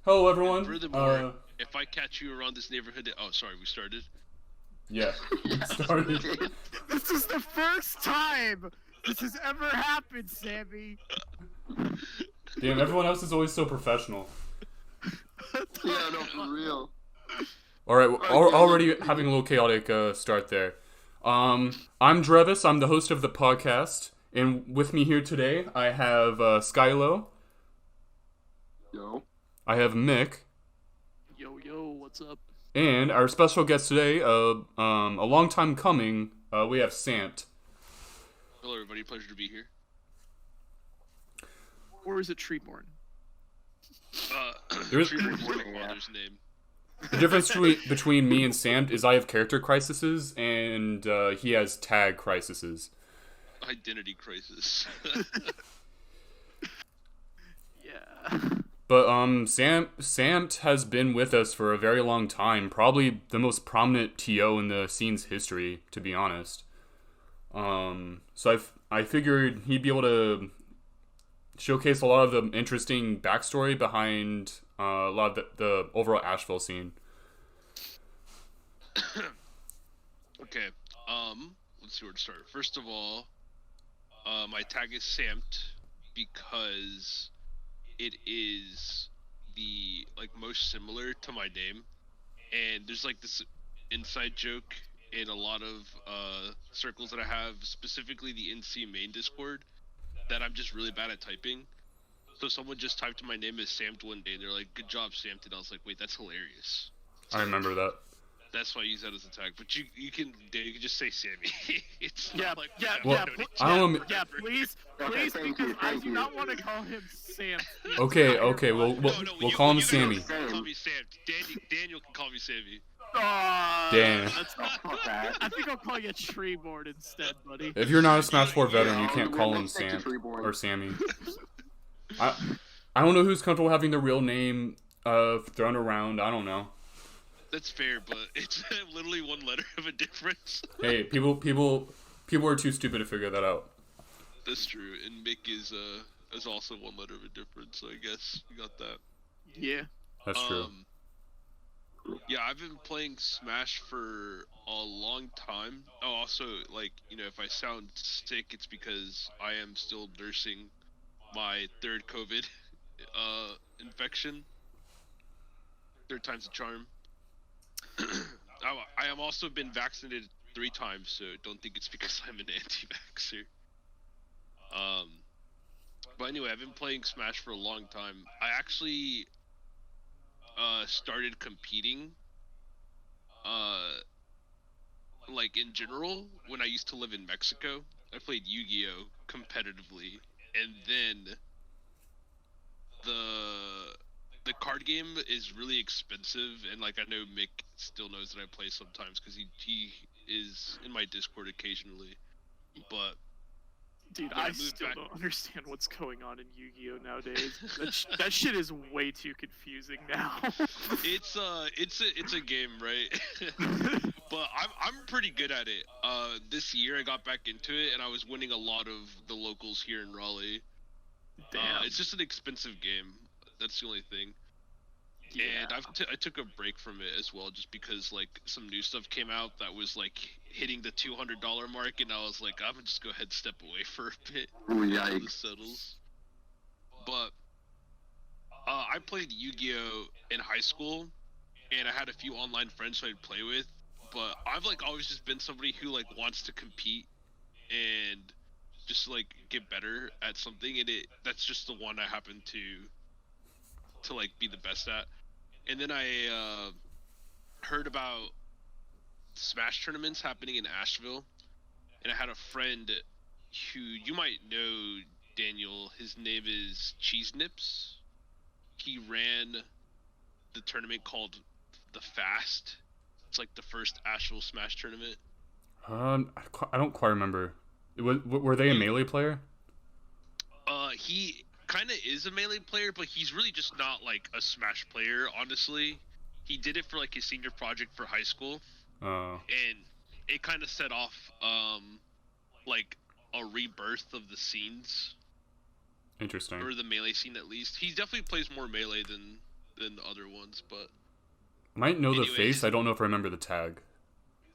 Hello, And everyone. furthermore, if I catch you around this neighborhood, oh, sorry, we started. Yeah, Yeah, started. This is the first time this has ever happened, Sammy. Damn, everyone else is always so professional. yeah, no, for real. All right, Oh, yeah, already no, having a little chaotic start there. I'm Drevis. I'm the host of the podcast, and with me here today, I have Skylo. Yo. I have Mick, Yo, what's up? and our special guest today, a long time coming. We have Sammt. Hello, everybody. Pleasure to be here. Or is it Treeborn? There's- Treeborn is my father's name. The difference between me and Sammt is I have character crises, and he has tag crises. Identity crisis. Yeah. But Sammt has been with us for a very long time, probably the most prominent TO in the scene's history, to be honest. So I figured he'd be able to showcase a lot of the interesting backstory behind a lot of the overall Asheville scene. Okay. Let's see where to start. First of all, my tag is Sammt because it is the most similar to my name, and there's this inside joke in a lot of circles that I have, specifically the NC main Discord, that I'm just really bad at typing. So someone just typed my name as Sammt one day, and they're like, "Good job, Sammt," and I was like, "Wait, that's hilarious." I remember that. That's why I use that as a tag. But you can just say Sammy. It's Yeah, not like Well, I don't know. please, Okay, thank because you, I thank do you. not want to call him Sam. Okay, we'll you, call him you guys Sammy. can call me Sam. Daniel can call me Sammy. Damn. Fuck that. I think I'll call you Treeborn instead, buddy. If you're not a Smash 4 veteran, you Yeah, can't we'll call him respect you, Sam Treeborn. or Sammy. I don't know who's comfortable having the real name thrown around. I don't know. That's fair, but it's literally one letter of a difference. Hey, people are too stupid to figure that out. That's true. And Mick is also one letter of a difference, so I guess you got that. Yeah. That's true. Yeah, I've been playing Smash for a long time. Oh, also, if I sound sick, it's because I am still nursing my third COVID infection. Third time's a charm. I have also been vaccinated 3 times, so don't think it's because I'm an anti-vaxxer. But anyway, I've been playing Smash for a long time. I actually started competing in general when I used to live in Mexico. I played Yu-Gi-Oh competitively, and then the card game is really expensive, and I know Mick still knows that I play sometimes because he is in my Discord occasionally. But Dude, when I I moved still back- don't understand what's going on in Yu-Gi-Oh nowadays. That shit is way too confusing now. it's a game, right? But I'm pretty good at it. This year I got back into it, and I was winning a lot of the locals here in Raleigh. Damn. It's just an expensive game. That's the only thing. Yeah. And I took a break from it as well, just because some new stuff came out that was hitting the $200 mark, and I was like, I'm gonna just go ahead and step away for a bit Ooh, until yikes. this settles. But I played Yu-Gi-Oh in high school, and I had a few online friends who I'd play with. But I've always just been somebody who wants to compete and just get better at something, and that's just the one I happen to be the best at. And then I heard about Smash tournaments happening in Asheville, and I had a friend who you might know, Daniel. His name is Cheese Nips. He ran the tournament called the Fast. It's the first Asheville Smash tournament. I don't quite remember. Were they a melee player? He kind of is a melee player, but he's really just not a Smash player, honestly. He did it for his senior project for high school, Oh, and it kind of set off a rebirth of the scenes, interesting. or the melee scene at least. He definitely plays more melee than the other ones, but Might know the anyways. face. I don't know if I remember the tag.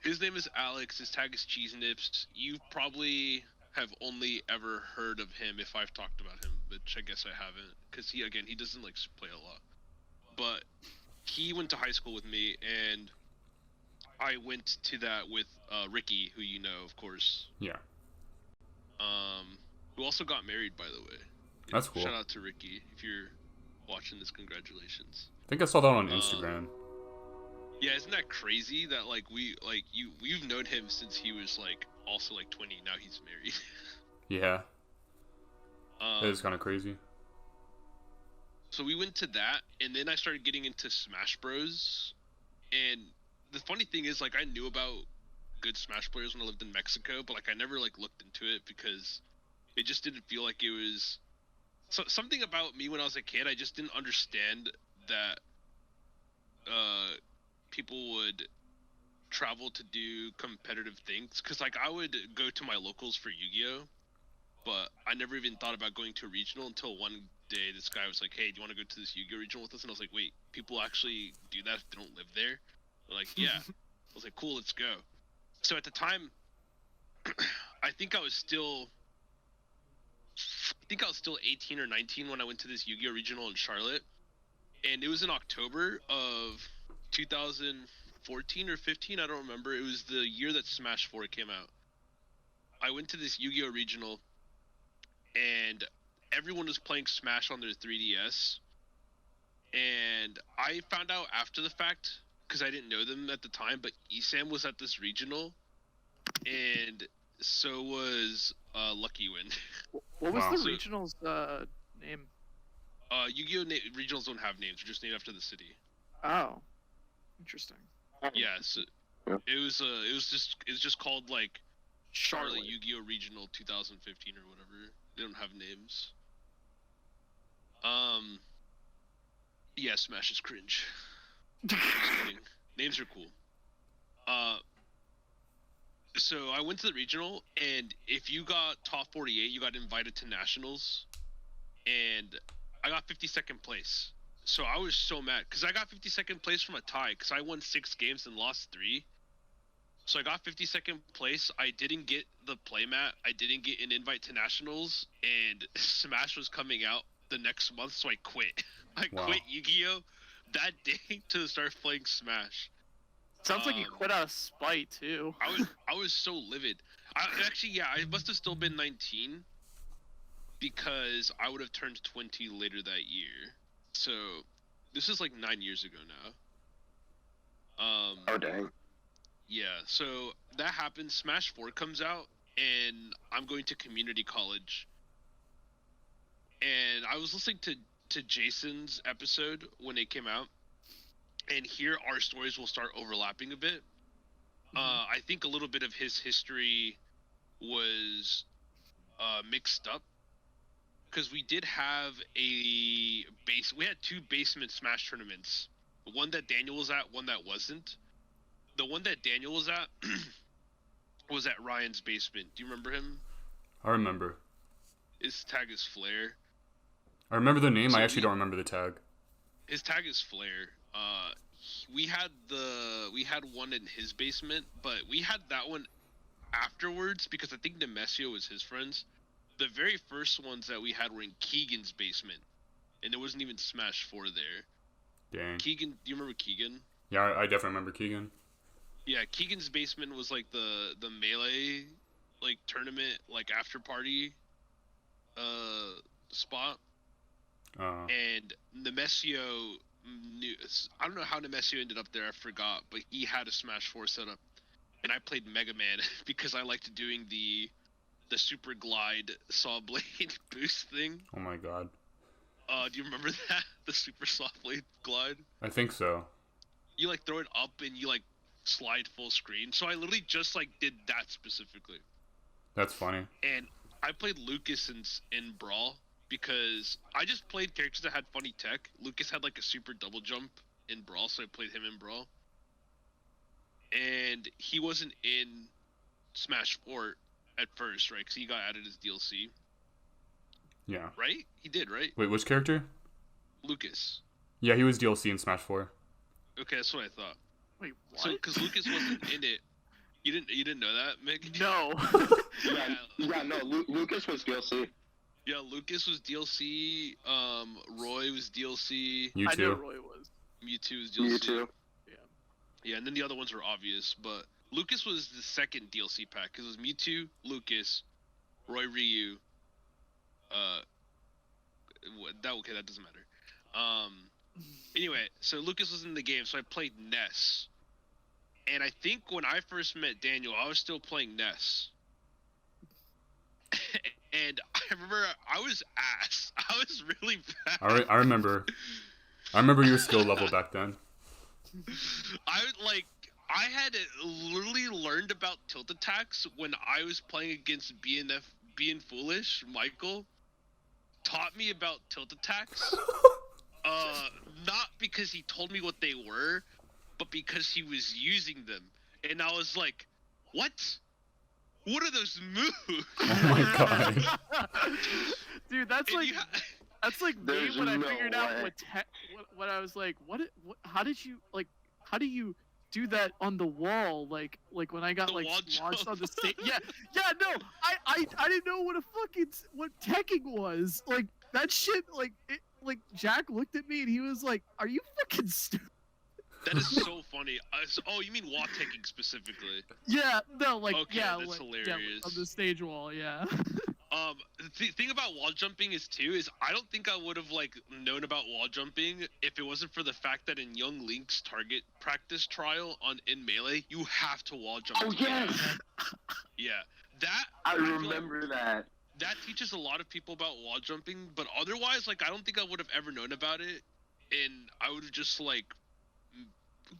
His name is Alex. His tag is Cheese Nips. You probably have only ever heard of him if I've talked about him, which I guess I haven't, because he doesn't like play a lot. But he went to high school with me, and I went to that with Ricky, who you know, of course. Yeah. Who also got married, by the way. That's cool. Shout out to Ricky if you're watching this. Congratulations. I think I saw that on Instagram. Yeah, isn't that crazy that like we've known him since he was like also like 20. Now he's married. Yeah. That is kind of crazy. So we went to that, and then I started getting into Smash Bros. And the funny thing is, like, I knew about good Smash players when I lived in Mexico, but like I never like looked into it because it just didn't feel like it was something about me when I was a kid. I just didn't understand that people would travel to do competitive things, because like I would go to my locals for Yu-Gi-Oh, but I never even thought about going to a regional until one day this guy was like, hey, do you want to go to this Yu-Gi-Oh regional with us? And I was like, wait, people actually do that if they don't live there? They're like, yeah. I was like, cool, let's go. So at the time, I think I was still 18 or 19 when I went to this Yu-Gi-Oh regional in Charlotte, and it was in October of 2014 or 15, I don't remember. It was the year that Smash 4 came out. I went to this Yu-Gi-Oh regional, and everyone was playing Smash on their 3DS, and I found out after the fact, because I didn't know them at the time, but Esam was at this regional, and so was Lucky Win. What was Wow. the So- regional's name? Yu-Gi-Oh regionals don't have names; they're just named after the city. Oh, interesting. Yeah, so Yeah. it was just called like Charlotte Charlotte. Yu-Gi-Oh Regional 2015 or whatever. They don't have names. Yeah, Smash is cringe. Just kidding. Names are cool. So I went to the regional, and if you got top 48, you got invited to nationals, and I got 52nd place. So I was so mad because I got 52nd place from a tie because I won 6 games and lost 3. So I got 52nd place. I didn't get the playmat. I didn't get an invite to nationals, and Smash was coming out the next month, so I quit. I Wow. quit Yu-Gi-Oh that day to start playing Smash. Sounds like you quit out of spite too. I was so livid. I must have still been 19 because I would have turned 20 later that year. So this is like 9 years ago now. Oh dang. Yeah, so that happens. Smash 4 comes out, and I'm going to community college. And I was listening to Jason's episode when it came out, and here our stories will start overlapping a bit. I think a little bit of his history was mixed up, because we did have we had 2 basement Smash tournaments. One that Daniel was at, one that wasn't. The one that Daniel was at was at Ryan's basement. Do you remember him? I remember. His tag is Flare. I remember the name. So I actually don't remember the tag. His tag is Flare. We had one in his basement, but we had that one afterwards because I think Nemesio was his friends. The very first ones that we had were in Keegan's basement, and there wasn't even Smash 4 there. Dang. Keegan, do you remember Keegan? Yeah, I definitely remember Keegan. Yeah, Keegan's basement was like the melee like tournament like after party spot. And Nemesio knew, I don't know how Nemesio ended up there, I forgot, but he had a Smash 4 setup, and I played Mega Man because I liked doing the super glide saw blade boost thing. Oh my god. Do you remember that? The super soft blade glide? I think so. You like throw it up and you like slide full screen. So I literally just like did that specifically. That's funny. And I played Lucas in Brawl because I just played characters that had funny tech. Lucas had like a super double jump in Brawl, so I played him in Brawl. And he wasn't in Smash 4 at first, right? Because he got added as DLC. Yeah. Right? He did, right? Wait, which character? Lucas. Yeah, he was DLC in Smash 4. Okay, that's what I thought. Wait, what? So, because Lucas wasn't in it, you didn't know that, Mick? No. Yeah, no, Lucas was DLC. Yeah, Lucas was DLC. Roy was DLC. You I too. know Roy was. Mewtwo was DLC. You too. Yeah, and then the other ones were obvious, but Lucas was the second DLC pack because it was Mewtwo, Lucas, Roy, Ryu. That doesn't matter. Anyway, so Lucas was in the game, so I played Ness, and I think when I first met Daniel, I was still playing Ness. And I remember I was ass. I was really bad. I remember. I remember your skill level back then. I had literally learned about tilt attacks when I was playing against BNF Being Foolish. Michael taught me about tilt attacks. Not because he told me what they were, but because he was using them. And I was like, what? What are those moves? Oh my god. Dude, that's And like you that's like me There's when I no figured out way. what I was like, what how did you how do you do that on the wall like when I got The like wall launched jump. on the stage? Yeah, no, I didn't know what what teching was. Like that shit like Jack looked at me and he was like, "Are you fucking stupid?" That is so funny. Oh, you mean wall taking specifically? Yeah, no, like Okay, yeah, that's like, hilarious. yeah, on the stage wall, yeah. The thing about wall jumping is too is I don't think I would have like known about wall jumping if it wasn't for the fact that in Young Link's target practice trial in Melee, you have to wall jump. Oh to get yes, it. Yeah, that I feel like remember that. that teaches a lot of people about wall jumping, but otherwise, like I don't think I would have ever known about it, and I would have just like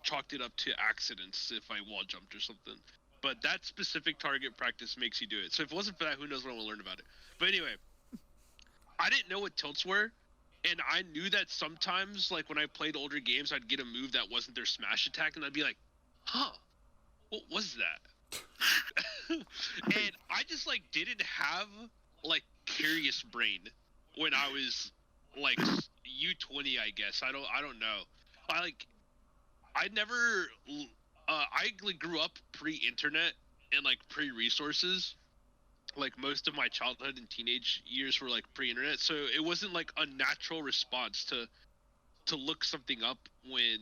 chalked it up to accidents if I wall jumped or something. But that specific target practice makes you do it. So if it wasn't for that, who knows when I would learn about it. But anyway, I didn't know what tilts were, and I knew that sometimes, like when I played older games, I'd get a move that wasn't their smash attack, and I'd be like, huh, what was that? And I just like didn't have like curious brain when I was like U20, I guess. I don't know. I never I like grew up pre-internet and like pre-resources. Like most of my childhood and teenage years were like pre-internet, so it wasn't like a natural response to look something up when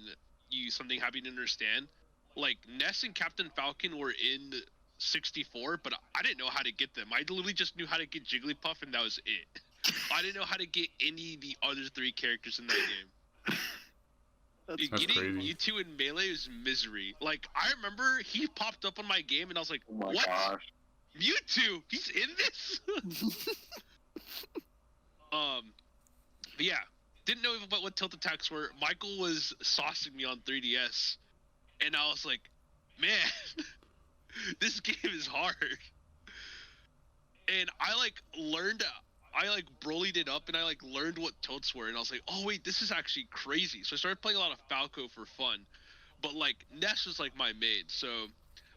something happened to understand. Like Ness and Captain Falcon were in 64, but I didn't know how to get them. I literally just knew how to get Jigglypuff, and that was it. I didn't know how to get any of the other three characters in that game. That's That's Getting crazy. Mewtwo in Melee is misery. Like, I remember he popped up on my game, and I was like, Oh my what? gosh. Mewtwo? He's in this? But yeah, didn't know about what tilt attacks were. Michael was saucing me on 3DS, and I was like, man, this game is hard. And I brolyed it up, and I like learned what tilts were, and I was like, oh wait, this is actually crazy. So I started playing a lot of Falco for fun, but like Ness was like my main. So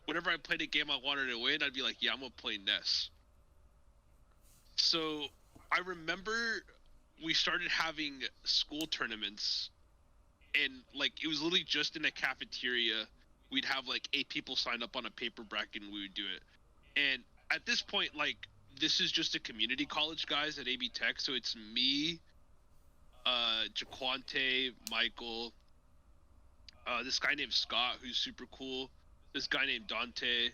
whenever I played a game I wanted to win, I'd be like, yeah, I'm gonna play Ness. So I remember we started having school tournaments, and like it was literally just in a cafeteria. We'd have like 8 people sign up on a paper bracket, and we would do it. And at this point, like, this is just a community college, guys, at AB Tech. So it's me, Jaquante, Michael, this guy named Scott, who's super cool. This guy named Dante.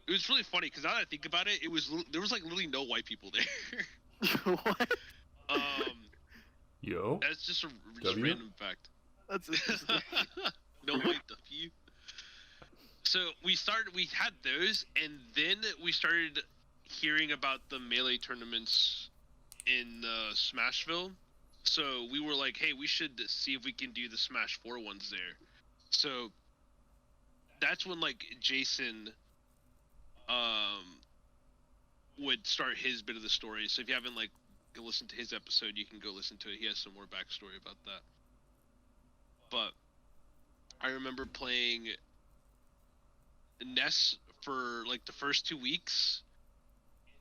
It was really funny because now that I think about it, there was like literally no white people there. what? Yo. That's just a W? random fact. That's interesting. No white W. So we had those, and then we started hearing about the Melee tournaments in Smashville. So we were like, hey, we should see if we can do the Smash 4 ones there. So that's when like Jason would start his bit of the story. So if you haven't like listened to his episode, you can go listen to it. He has some more backstory about that. But I remember playing Ness for like the first 2 weeks,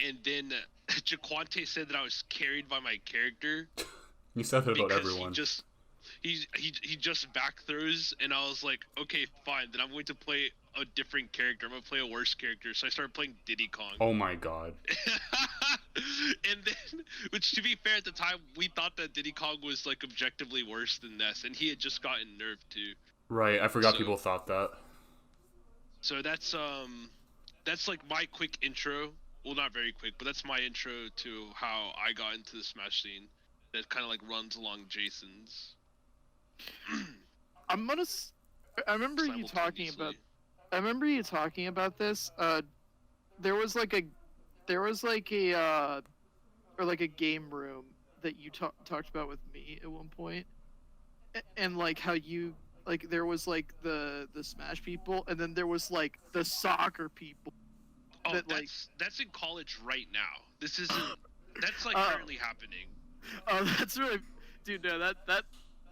and then Jaquante said that I was carried by my character. You said that about because everyone. he just back throws, and I was like, okay, fine, then I'm going to play a different character. I'm gonna play a worse character. So I started playing Diddy Kong. Oh my god. And then, which to be fair, at the time we thought that Diddy Kong was like objectively worse than Ness, and he had just gotten nerfed too. Right, I forgot people thought that. So that's like my quick intro. Well, not very quick, but that's my intro to how I got into the Smash scene. That kind of like runs along Jason's. I remember you talking about. I remember you talking about this. There was like a game room that you talked about with me at one point, and like how you like there was like the Smash people, and then there was like the soccer people. Oh, that's in college right now. This isn't. That's like currently happening. Oh, that's really, dude. No,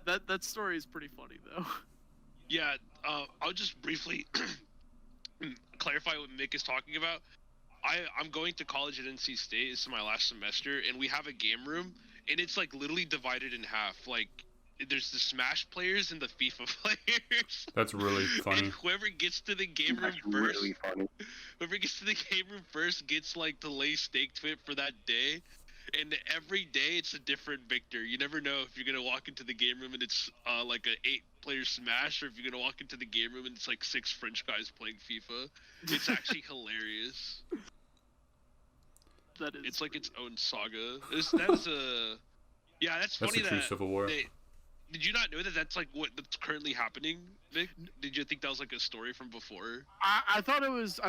that story is pretty funny though. Yeah. I'll just briefly clarify what Mick is talking about. I'm going to college at NC State. This is my last semester, and we have a game room, and it's like literally divided in half. Like, there's the Smash players and the FIFA players. That's really funny. And whoever gets to the game room whoever gets to the game room first gets like to lay stake to it for that day. And every day it's a different victor. You never know if you're gonna walk into the game room and it's like a 8-player Smash, or if you're gonna walk into the game room and it's like 6 French guys playing FIFA. It's actually hilarious. That is. It's like its own saga. That's funny. That's a true Civil War. Did you not know that that's like that's currently happening, Vic? Did you think that was like a story from before? I thought it was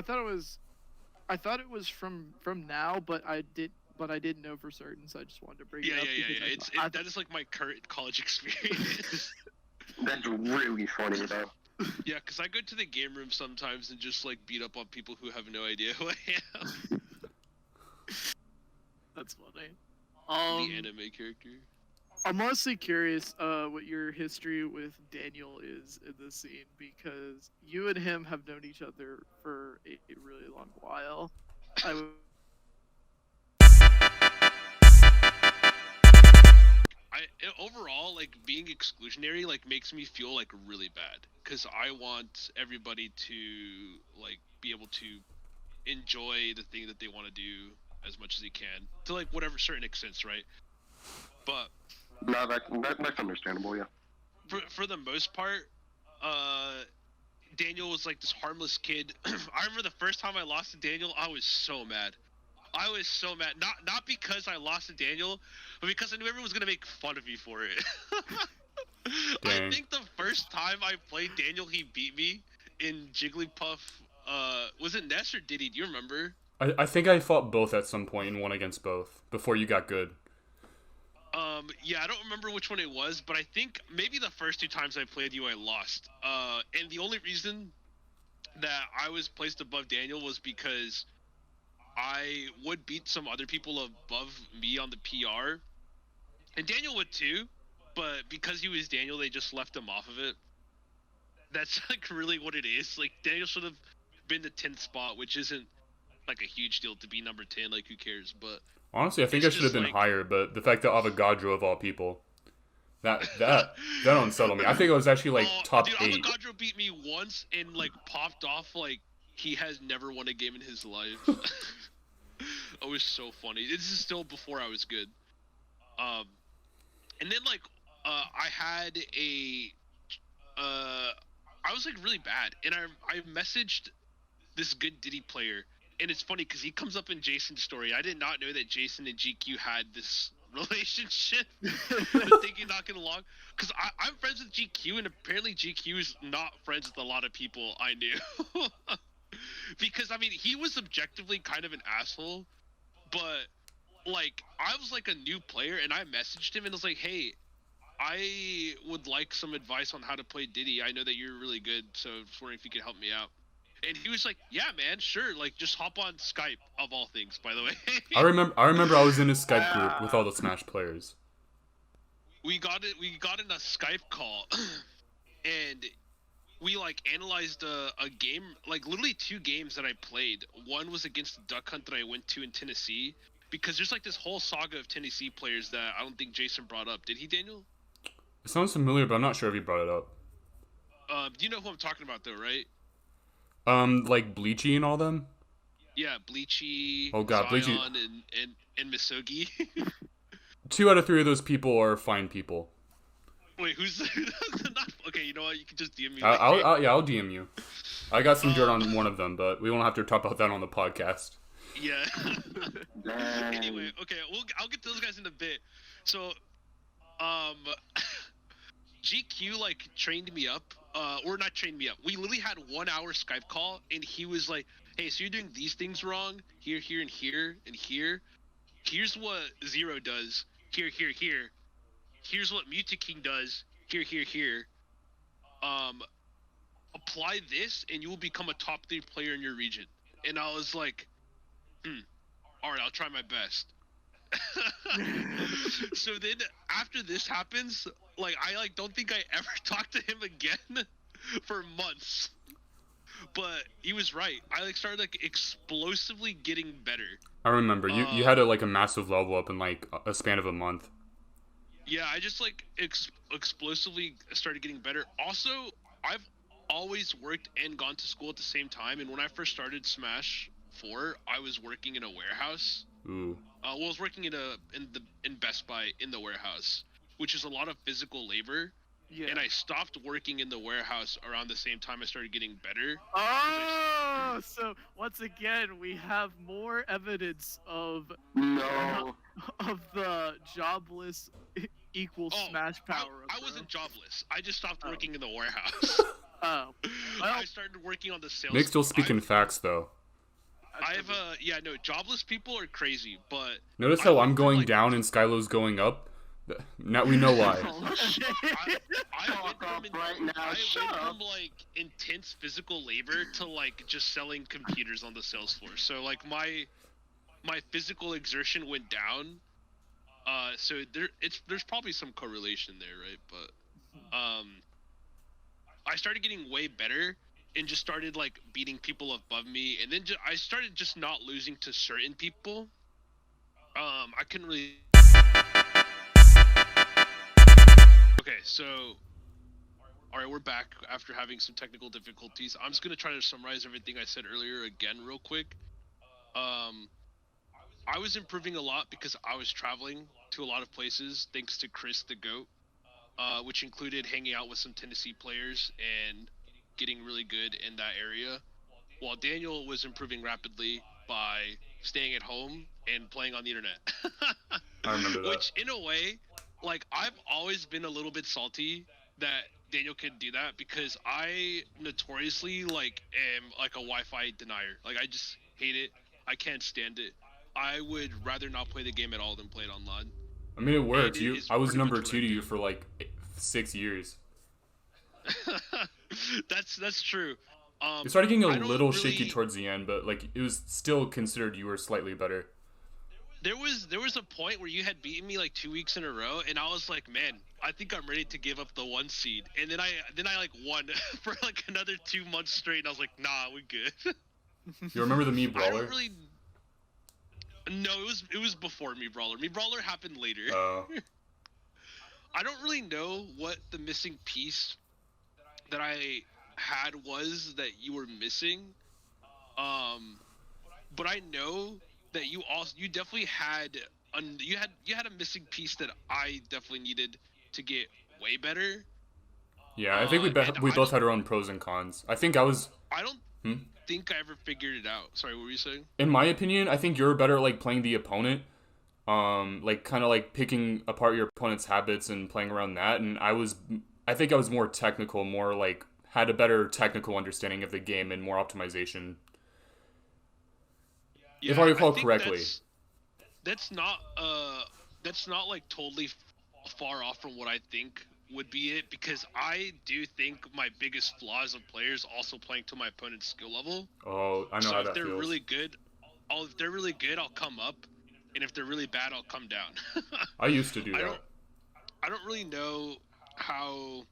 from now, but I didn't know for certain, so I just wanted to bring it up. Yeah. That is like my current college experience. That's really funny though. Yeah, because I go to the game room sometimes and just like beat up on people who have no idea who I am. That's funny. The anime character. I'm honestly curious what your history with Daniel is in this scene, because you and him have known each other for a really long while. Overall, like, being exclusionary like makes me feel like really bad, because I want everybody to like be able to enjoy the thing that they want to do as much as they can to like whatever certain extent, right? But no, that's understandable. Yeah. For the most part, Daniel was like this harmless kid. I remember the first time I lost to Daniel, I was so mad. Not because I lost to Daniel, but because I knew everyone was gonna make fun of me for it. I think the first time I played Daniel, he beat me in Jigglypuff. Was it Ness or Diddy? Do you remember? I think I fought both at some point and won against both before you got good. Yeah, I don't remember which one it was, but I think maybe the first 2 times I played you, I lost. And the only reason that I was placed above Daniel was because I would beat some other people above me on the PR, and Daniel would too, but because he was Daniel, they just left him off of it. That's like really what it is. Like, Daniel should have been the 10th spot, which isn't like a huge deal to be number 10. Like, who cares? But honestly, I think I should have been higher. But the fact that Avogadro of all people, that unsettled me. I think it was actually like top dude, 8. Avogadro beat me once and like popped off like he has never won a game in his life. It was so funny. This is still before I was good. And then like I had I was like really bad, and I messaged this good Diddy player, and it's funny because he comes up in Jason's story. I did not know that Jason and GQ had this relationship. The thinking not getting along, because I'm friends with GQ, and apparently GQ is not friends with a lot of people I knew. Because I mean, he was objectively kind of an asshole, but like I was like a new player, and I messaged him and was like, hey, I would like some advice on how to play Diddy. I know that you're really good, so I was wondering if you could help me out. And he was like, yeah, man, sure. Like, just hop on Skype, of all things, by the way. I remember I was in a Skype group with all the Smash players. We got in a Skype call, and we like analyzed a game, like literally 2 games that I played. One was against the Duck Hunt that I went to in Tennessee, because there's like this whole saga of Tennessee players that I don't think Jason brought up. Did he, Daniel? It sounds familiar, but I'm not sure if he brought it up. Do you know who I'm talking about though, right? Like Bleachy and all them? Yeah, Bleachy, Oh god, Zion, Bleachy. and Misogi. 2 out of 3 of those people are fine people. Wait, who's not? Okay, you know what? You can just DM me. I'll DM you. I got some dirt on one of them, but we won't have to talk about that on the podcast. Yeah. Dang. Anyway, okay, I'll get to those guys in a bit. So, GQ like trained me up, or not trained me up. We literally had 1 hour Skype call, and he was like, "Hey, so you're doing these things wrong here, here, and here, and here. Here's what Zero does. Here, here, here. Here's what Mutaking does. Here, here, here. Apply this, and you will become a top 3 player in your region." And I was like, all right, I'll try my best. So then after this happens, like I don't think I ever talked to him again for months. But he was right. I started explosively getting better. I remember you had a massive level up in like a span of a month. Yeah, I just explosively started getting better. Also, I've always worked and gone to school at the same time, and when I first started Smash 4, I was working in a warehouse. Ooh. I was working in Best Buy in the warehouse, which is a lot of physical labor. Yeah. And I stopped working in the warehouse around the same time I started getting better. Oh, so once again we have more evidence of No. the jobless equals Smash power. I wasn't jobless. I just stopped working in the warehouse. Oh. I started working on the sales. Nick's still speaking facts though. Jobless people are crazy, but Notice how I'm going down and Skylo's going up? Now we know why. I went from intense physical labor to just selling computers on the sales floor. So my physical exertion went down. So there's probably some correlation there, right? But I started getting way better and just started beating people above me, and then I started just not losing to certain people. I couldn't really. Okay, so, all right, we're back after having some technical difficulties. I'm just gonna try to summarize everything I said earlier again real quick. I was improving a lot because I was traveling to a lot of places thanks to Chris the Goat, which included hanging out with some Tennessee players and getting really good in that area, while Daniel was improving rapidly by staying at home and playing on the internet. I remember that. Which, in a way, I've always been a little bit salty that Daniel could do that, because I notoriously am a Wi-Fi denier. I just hate it. I can't stand it. I would rather not play the game at all than play it online. I mean, it worked. I was number 2 to you for 6 years. That's true. You started getting a little shaky towards the end, but it was still considered you were slightly better. There was a point where you had beaten me 2 weeks in a row, and I was like, man, I think I'm ready to give up the 1 seed. And then I won for another 2 months straight, and I was like, nah, we good. You remember the Me Brawler? No, it was before Me Brawler. Me Brawler happened later. Oh. I don't really know what the missing piece that I had was that you were missing. But I know that you definitely had a missing piece that I definitely needed to get way better. Yeah, I think we both had our own pros and cons. I think I was. I don't think I ever figured it out. Sorry, what were you saying? In my opinion, I think you're better at playing the opponent, picking apart your opponent's habits and playing around that. And I think I was more technical, more had a better technical understanding of the game and more optimization. Yeah, if I recall correctly. That's not totally far off from what I think would be it, because I do think my biggest flaws of players also playing to my opponent's skill level. Oh, I know how that feels. So if they're really good, I'll come up, and if they're really bad, I'll come down. I used to do that. I don't really know how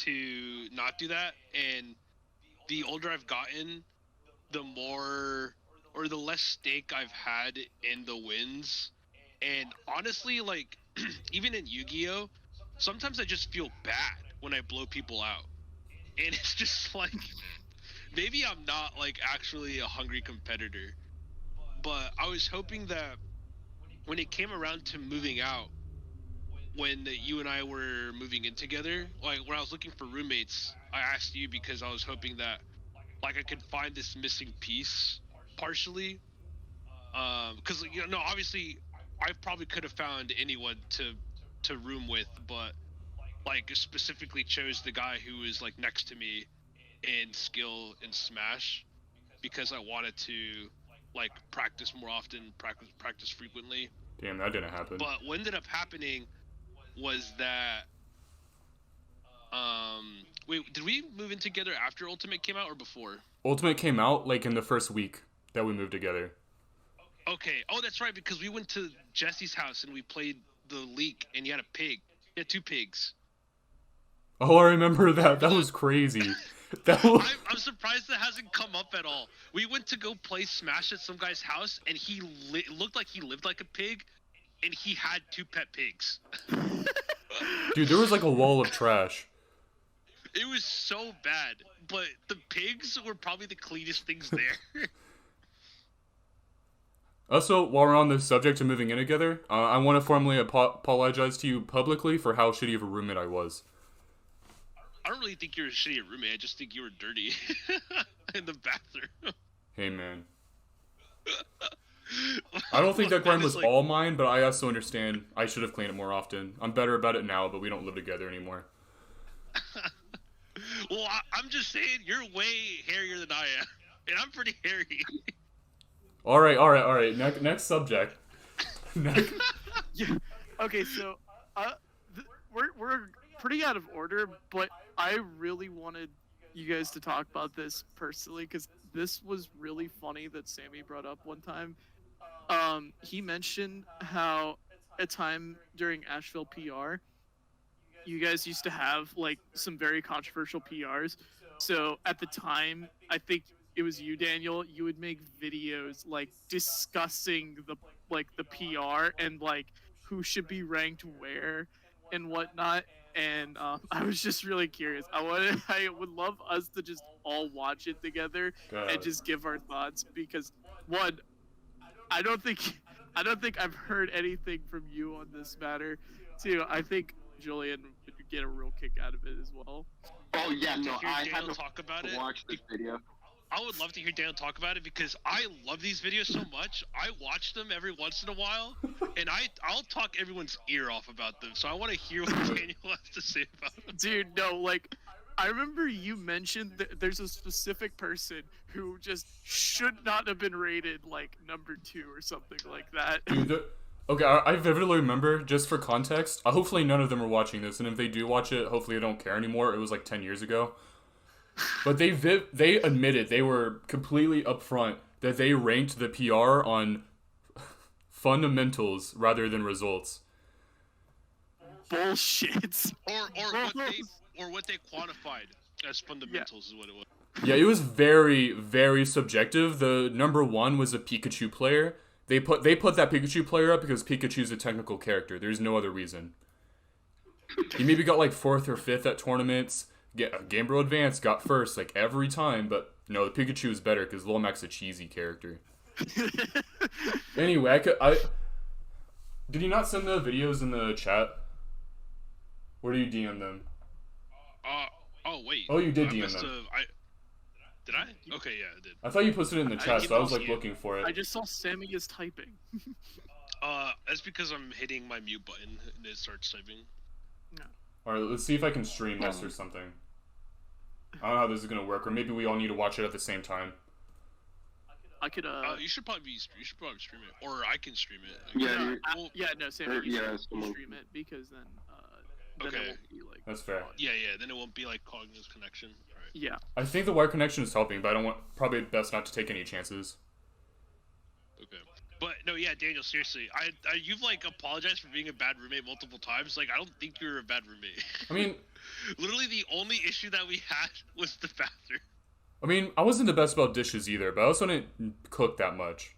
to not do that, and the older I've gotten, the more or the less stake I've had in the wins. And honestly, like even in Yu-Gi-Oh, sometimes I just feel bad when I blow people out. And it's just like maybe I'm not like actually a hungry competitor, but I was hoping that when it came around to moving out, when you and I were moving in together, like when I was looking for roommates, I asked you because I was hoping that like I could find this missing piece partially. Because no, obviously I probably could have found anyone to room with, but like specifically chose the guy who was like next to me in skill in Smash because I wanted to like practice more often, practice frequently. Damn, that didn't happen. But what ended up happening was that wait, did we move in together after Ultimate came out or before? Ultimate came out like in the first week that we moved together. Okay. Oh, that's right, because we went to Jesse's house and we played the Leak, and you had a pig. You had 2 pigs. Oh, I remember that. That was crazy. That was... I'm surprised that hasn't come up at all. We went to go play Smash at some guy's house, and he looked like he lived like a pig, and he had 2 pet pigs. Dude, there was like a wall of trash. It was so bad, but the pigs were probably the cleanest things there. Also, while we're on the subject of moving in together, I want to formally apologize to you publicly for how shitty of a roommate I was. I don't really think you're a shitty roommate. I just think you were dirty in the bathroom. Hey, man. I don't think that crime was all mine, but I also understand I should have cleaned it more often. I'm better about it now, but we don't live together anymore. Well, I'm just saying, you're way hairier than I am, and I'm pretty hairy. All right. Next subject. Next. Yeah. Okay, so we're pretty out of order, but I really wanted you guys to talk about this personally because this was really funny that Sammy brought up one time. He mentioned how a time during Asheville PR, you guys used to have like some very controversial PRs. So at the time, I think it was you, Daniel. You would make videos like discussing the PR and like who should be ranked where and whatnot. And I was just really curious. I would love us to just all watch it together and just give our thoughts because one, I don't think I've heard anything from you on this matter. Two, I think Julian would get a real kick out of it as well. Oh yeah, no, I had to talk about it. watch this video. I would love to hear Daniel talk about it because I love these videos so much. I watch them every once in a while, and I'll talk everyone's ear off about them. So I want to hear what Daniel has to say about them. Dude, no, like, I remember you mentioned that there's a specific person who just should not have been rated, like, number 2 or something like that. Dude, okay, I vividly remember, just for context, hopefully none of them are watching this, and if they do watch it, hopefully they don't care anymore. It was like 10 years ago. But they admitted, they were completely upfront, that they ranked the PR on fundamentals rather than results. Bullshit. Or what they quantified as fundamentals is what it was. Yeah, it was very, very subjective. The number 1 was a Pikachu player. They put that Pikachu player up because Pikachu's a technical character. There's no other reason. He maybe got like 4th or 5th at tournaments. Game Boy Advance got first like every time, but no, the Pikachu is better because Lil Mac's a cheesy character. Anyway, did you not send the videos in the chat? Or do you DM them? Oh wait. Oh, you did DM them. Did I? Okay, yeah, I did. I thought you posted it in the chat, so I was like looking for it. I just saw Sammy is typing. That's because I'm hitting my mute button and it starts typing. No. Alright, let's see if I can stream this or something. I don't know how this is gonna work, or maybe we all need to watch it at the same time. I could you should probably stream it, or I can stream it. No, Sammy, you should stream it because then okay. it won't be like. That's fair. Yeah, then it won't be like clogging his connection. Right. Yeah. I think the wire connection is helping, but I don't want. Probably best not to take any chances. Okay. But no, yeah, Daniel, seriously, you've like apologized for being a bad roommate multiple times. Like, I don't think you're a bad roommate. I mean, literally the only issue that we had was the bathroom. I wasn't the best about dishes either, but I also didn't cook that much.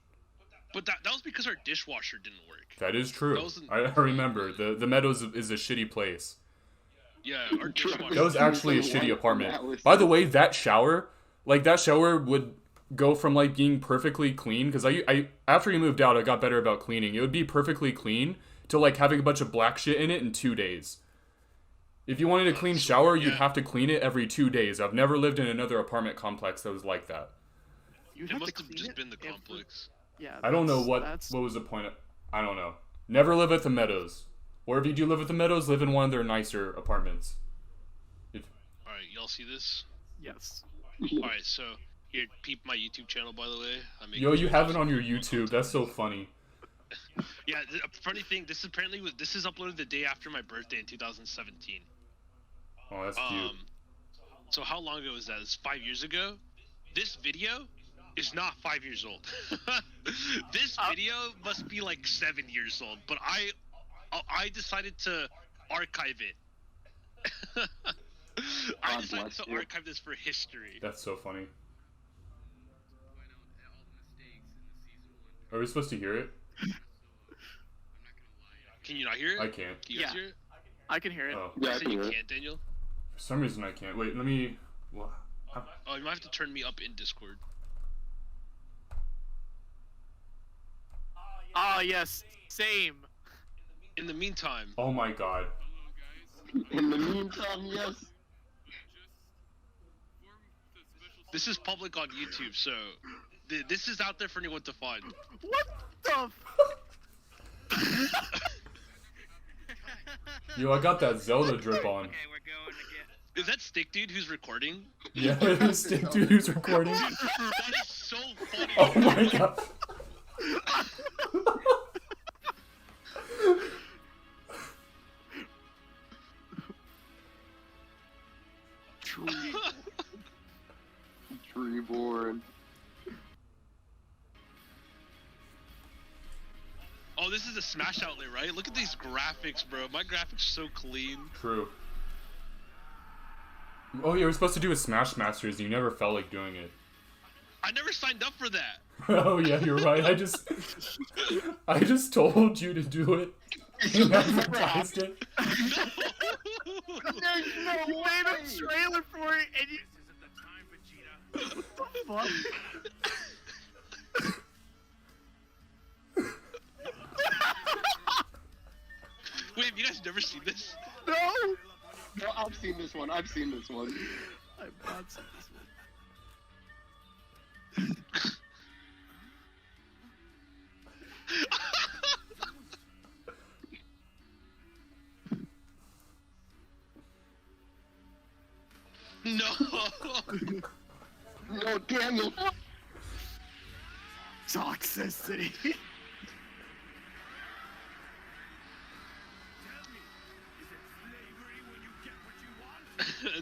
But that was because our dishwasher didn't work. That is true. I remember. The Meadows is a shitty place. Yeah, our dishwasher. That was actually a shitty apartment. By the way, that shower would go from like being perfectly clean, because I after you moved out, I got better about cleaning. It would be perfectly clean to like having a bunch of black shit in it in 2 days. If you wanted a clean shower, you'd have to clean it every 2 days. I've never lived in another apartment complex that was like that. It must have just been the complex. Yeah. I don't know what was the point of... I don't know. Never live at the Meadows. Or if you do live at the Meadows, live in one of their nicer apartments. Alright, y'all see this? Yes. Alright, so... Here, peep my YouTube channel, by the way. Yo, you have it on your YouTube. That's so funny. Yeah, a funny thing, this is uploaded the day after my birthday in 2017. Oh, that's cute. So how long ago was that? It's 5 years ago? This video is not 5 years old. This video must be like 7 years old, but I decided to archive it. I decided to archive this for history. That's so funny. Are we supposed to hear it? Can you not hear it? I can't. Can you guys hear it? I can hear it. Oh. Yeah, I You said can you hear it. can't, Daniel? For some reason I can't. Wait, let me... What? Oh, you might have to turn me up in Discord. Ah, yes. Same. In the meantime, Oh my god. In the meantime, yes. this is public on YouTube, so this is out there for anyone to find. What the Yo, I got that Zelda drip on. Okay, we're going again. Is that Stick Dude who's recording? Yeah, this Stick Dude who's recording. That is so funny. Oh my god. Treeborn. Oh, this is a Smash outlet, right? Look at these graphics, bro. My graphics are so clean. True. Oh yeah, we're supposed to do a Smash Masters and you never felt like doing it. I never signed up for that. Oh yeah, you're right. I just told you to do it. You advertised it. There's no You made a trailer for it and you... This isn't the time, Vegeta. What the fuck? Wait, have you guys never seen this? No! No, I've seen this one. I've seen this one. I've not seen this one. No. No, Daniel. Toxicity.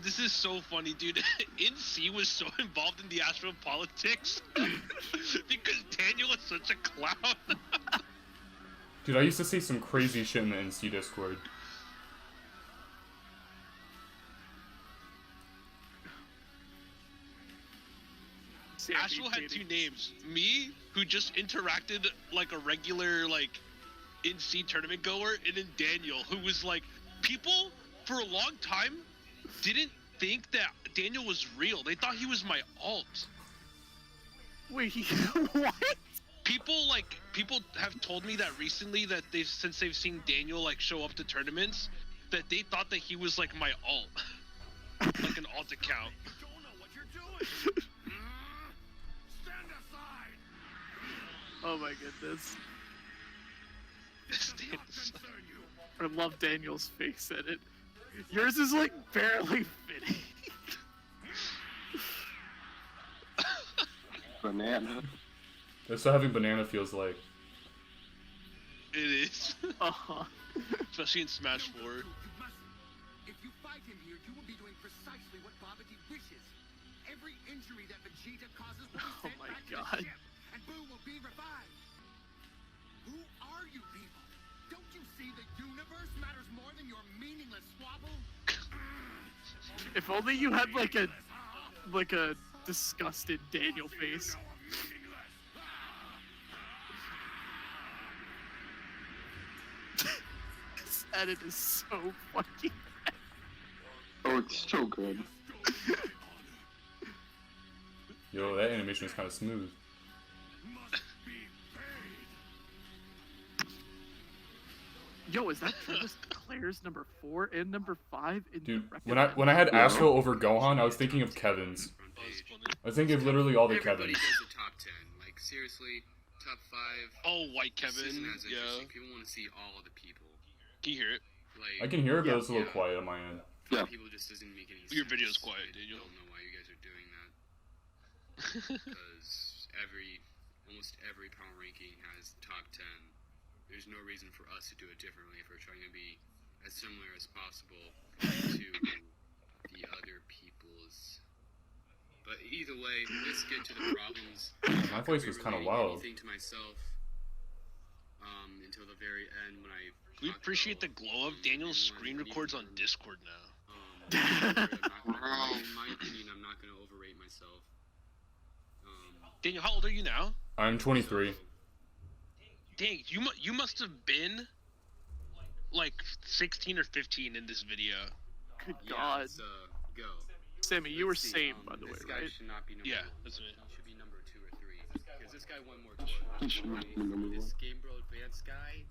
This is so funny, dude. NC was so involved in the Asheville politics because Daniel is such a clown. Dude, I used to say some crazy shit in the NC Discord. Asheville had two names. Me, who just interacted like a regular, like, NC tournament goer, and then Daniel, who was like, people for a long time didn't think that Daniel was real. They thought he was my alt. Wait, what? People have told me that recently that since they've seen Daniel like show up to tournaments, that they thought that he was like my alt. Like an alt account. You don't know what you're doing. Stand aside. Oh my goodness. This Does not Daniel's- concern you. I love Daniel's face at it. Yours is like barely fitting. Banana. That's what having banana feels like. It is. Uh-huh. Especially in Smash 4. You must. If you fight him here, you will be doing precisely what Babidi wishes. Every injury that Vegeta causes will be Oh sent my back God. to the ship, and Boo will be revived. are you people? Don't you see the universe matters more than your meaningless squabble? If only you had like a disgusted Daniel face. This edit is so fucking. Oh, it's so good. Yo, that animation is kind of smooth. Yo, is that Drevis Claire's number 4 and number 5 in Dude, the when I had Asheville over Gohan, I was thinking of Kevin's. That was funny. I was thinking of literally all the Everybody Kevins. does the top 10. Like, seriously, top 5. Oh, White This Kevin. isn't as Yeah. interesting. People want to see all of the people. Can you hear it? Like, I can hear it, but it's a little Yeah. quiet on my end. Yeah. people just doesn't make any sense. Your video's quiet, Daniel. I don't know why you guys are doing that. Because almost every power ranking has top 10. There's no reason for us to do it differently if we're trying to be as similar as possible to the other people's. But either way, let's get to the problems. My voice was kind of Relating loud. anything to myself until the very end when I. We talked appreciate the about glow of anyone Daniel's screen needing records on them. Discord now. In my opinion, I'm not going to overrate myself. Daniel, how old are you now? I'm 23. Dang, you must have been like 16 or 15 in this video. Good Yeah, God. let's, go. Sammy, you were Let's see, saved, by the way, this guy right? should not be number Yeah, one. that's it. He should be number 2 or 3. Because this guy won more He should not be number This one. Game Bro Advanced guy,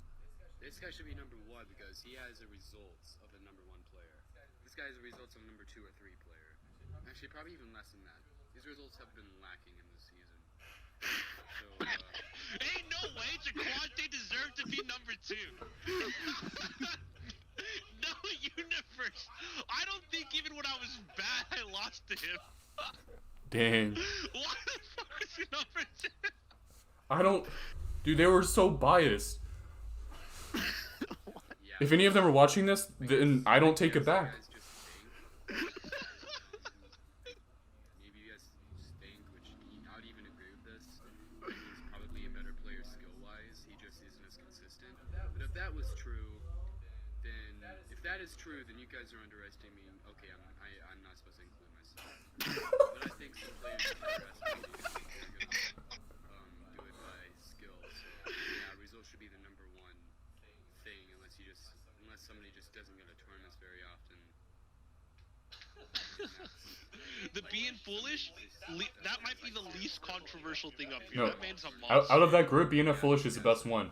this guy should be number 1 because he has the results of a number 1 player. This guy has the results of a number 2 or 3 player. Actually, probably even less than that. These results have been lacking in this season. So, Ain't no way Jaquante deserved to be number 2. No universe. I don't think even when I was bad, I lost to him. Dang. Why the fuck is he number 2? I don't... Dude, they were so biased. yeah. If any of them are watching this, then I don't take it back. This guy is just stink. Maybe you guys stink, which I would even agree with this. He's probably a better player skill-wise. He just isn't as consistent. But if that was true, then if that is true, then you guys are underestimating. Okay, I'm not supposed to include myself. But I think some players are underestimating. They're gonna do it by skill. So yeah, results should be the number 1 thing, unless somebody just doesn't go to tournaments very often. The being foolish, that might be the least controversial thing up here. No. That man's a monster. Out of that group, being a foolish is the best one.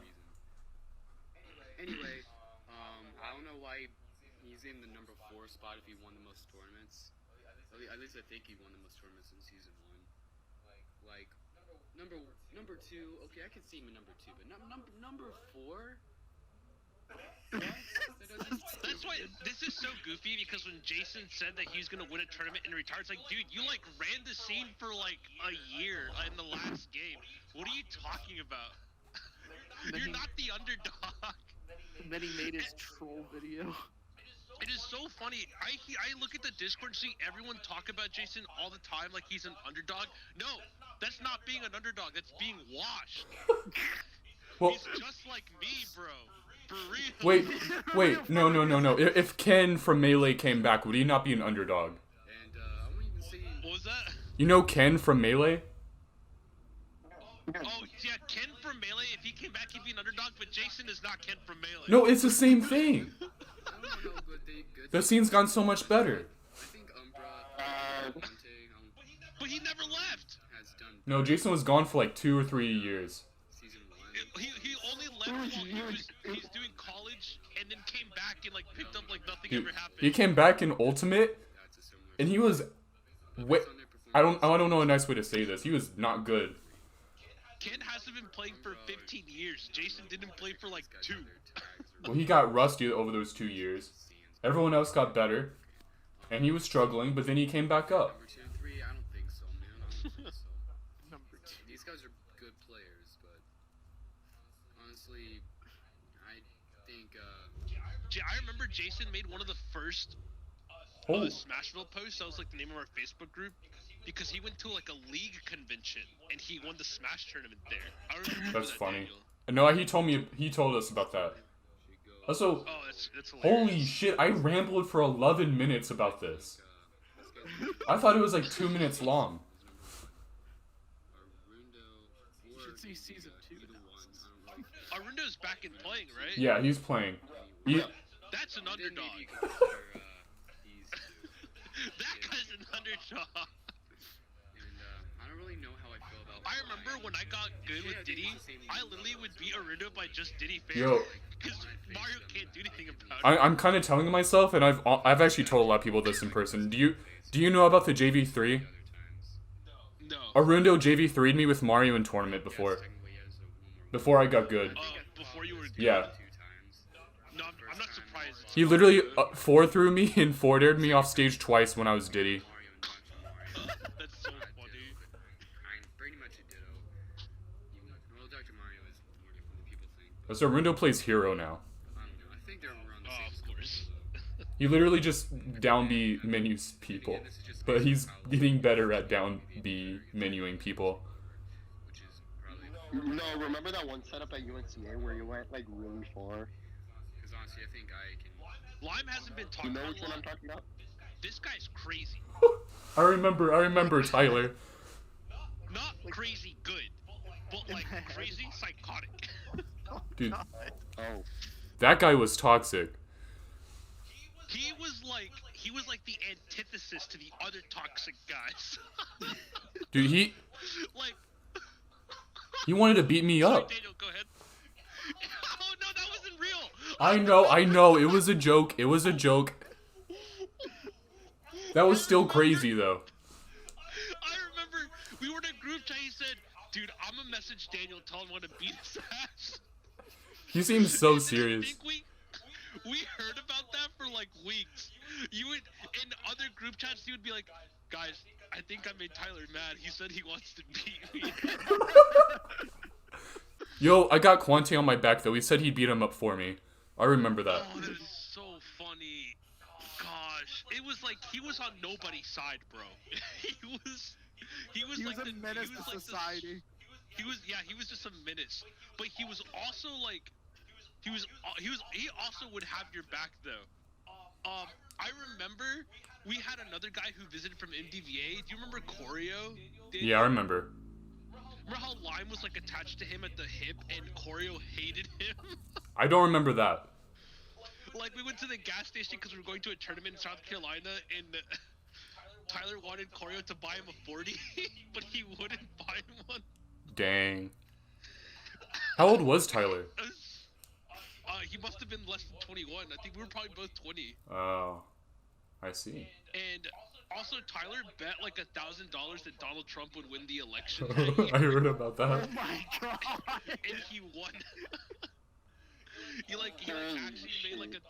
Anyway, I don't know why he's in the number 4 spot if he won the most tournaments. At least I think he won the most tournaments in season 1. Like, number 2, okay, I can see him in number 2, but number 4? What? That doesn't. That's why this is so goofy because when Jason said that he was gonna win a tournament and retire, it's like, dude, you like ran the scene for like a year in the last game. What are you talking about? You're not the underdog. And then he made his troll video. It is so funny. I look at the Discord and see everyone talk about Jason all the time like he's an underdog. No, that's not being an underdog. That's being washed. Well, He's just like me, bro. For real. wait, no. If Ken from Melee came back, would he not be an underdog? And I won't even say. What was that? You know Ken from Melee? Oh, yeah, Ken from Melee, if he came back, he'd be an underdog, but Jason is not Ken from Melee. No, it's the same thing. I don't know, but good. The scene's gotten so much better. I think Umbra, Dante, But he never left. has done No, Jason was gone for like 2 or 3 years. season 1. He only left while he's doing college, and then came back and like picked up like nothing He, ever happened. he came back in Ultimate, That's a similar. and he was... I don't know a nice way to say this. He was not good. Ken hasn't been playing for 15 years. Jason didn't play for like 2. Well, he got rusty over those 2 years. Everyone else got better, and he was struggling, but then he came back up. Number 2 and 3, I don't think so, man. I don't think so. Number 2. These guys are good players, but honestly, I think I remember Jason made one of the first Oh, Smashville posts. That was like the name of our Facebook group. Because he went to like a league convention and he won the Smash tournament there. I remember That's that, funny. Daniel. No, he told us about that. Also, Oh, it's hilarious. holy shit, I rambled for 11 minutes about this. I thought it was like 2 minutes long. You should see season 2 now. Arundo's back in playing, right? Yeah, he's playing. That's an underdog. That guy's an underdog. I don't really know how I feel about. I remember when I got good with Diddy, I literally would beat Arundo by just Diddy fans. Yo. Because Mario can't do anything about it. I'm kind of telling myself, and I've actually told a lot of people this in person. Do you know about the JV3? No. Arundo JV3'd me with Mario in tournament before I got good. Before you were good? Yeah. No, I'm not surprised. It's He literally 4-threw me and 4-dared me off stage twice when I was Diddy. That's so funny. Pretty much a ditto. Well, Dr. Mario is more different than people think. So Arundo plays hero now. I don't know. I think they're around the Oh, same. of course. He literally just down B menus people, but he's getting better at down B menuing people. Which is probably No, remember that one setup at UNCA where you went like really far? because honestly, I think I can. Lime hasn't been You talking know about which a one I'm lot. talking about? This guy's crazy. I remember Tyler. Not crazy good, but like crazy psychotic. Dude, Oh. that guy was toxic. He was like the antithesis to the other toxic guys. Dude, he Like, wanted to beat me sorry, up. Daniel, go ahead. Oh no, that wasn't real. I know, it was a joke. That was still crazy though. I remember we were in a group chat. He said, "Dude, I'm gonna message Daniel, tell him I want to beat his ass." He seems so And then serious. I think we heard about that for like weeks. You would in other group chats, you would be like, "Guys, I think I made Tyler mad. He said he wants to beat me." Yo, I got Quante on my back though. He said he'd beat him up for me. I remember that. Oh, that is so funny. Gosh, it was like he was on nobody's side, bro. he was He like was a menace he was to like society. He was just a menace. But he was also like he also would have your back though. I remember we had another guy who visited from MDVA. Do you remember Choreo? Yeah, I remember. Remember how Lime was like attached to him at the hip and Choreo hated him? I don't remember that. Like we went to the gas station because we were going to a tournament in South Carolina and Tyler wanted Choreo to buy him a 40, but he wouldn't buy him one. Dang. How old was Tyler? He must have been less than 21. I think we were probably both 20. Oh, I see. And also, Tyler bet like $1,000 that Donald Trump would win the election. I heard about that. Oh my god. And he won. he actually made like $1,000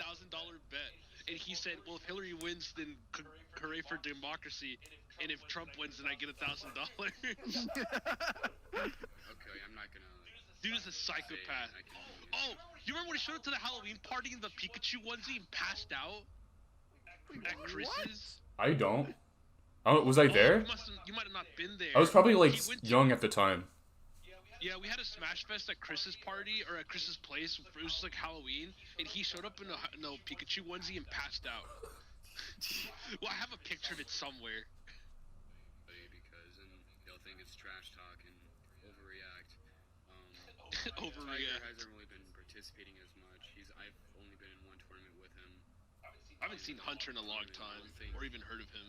bet. And he said, well, if Hillary wins, then hooray for democracy. And if Trump wins, then I get $1,000. Okay, I'm not gonna. Dude is a psychopath. Oh, you remember when he showed up to the Halloween party in the Pikachu onesie and passed out? At Chris's? I don't. Oh, was I there? You might have not been there. I was probably like He went to- young at the time. Yeah, we had a Smash Fest at Chris's party, or at Chris's place. It was just like Halloween, and he showed up in a Pikachu onesie and passed out. Well, I have a picture of it somewhere. Because they'll think it's trash talk and overreact. Tiger Overreact. hasn't really been participating as much. I've only been in one tournament with him. I haven't seen Hunter in a long time, or even heard of him.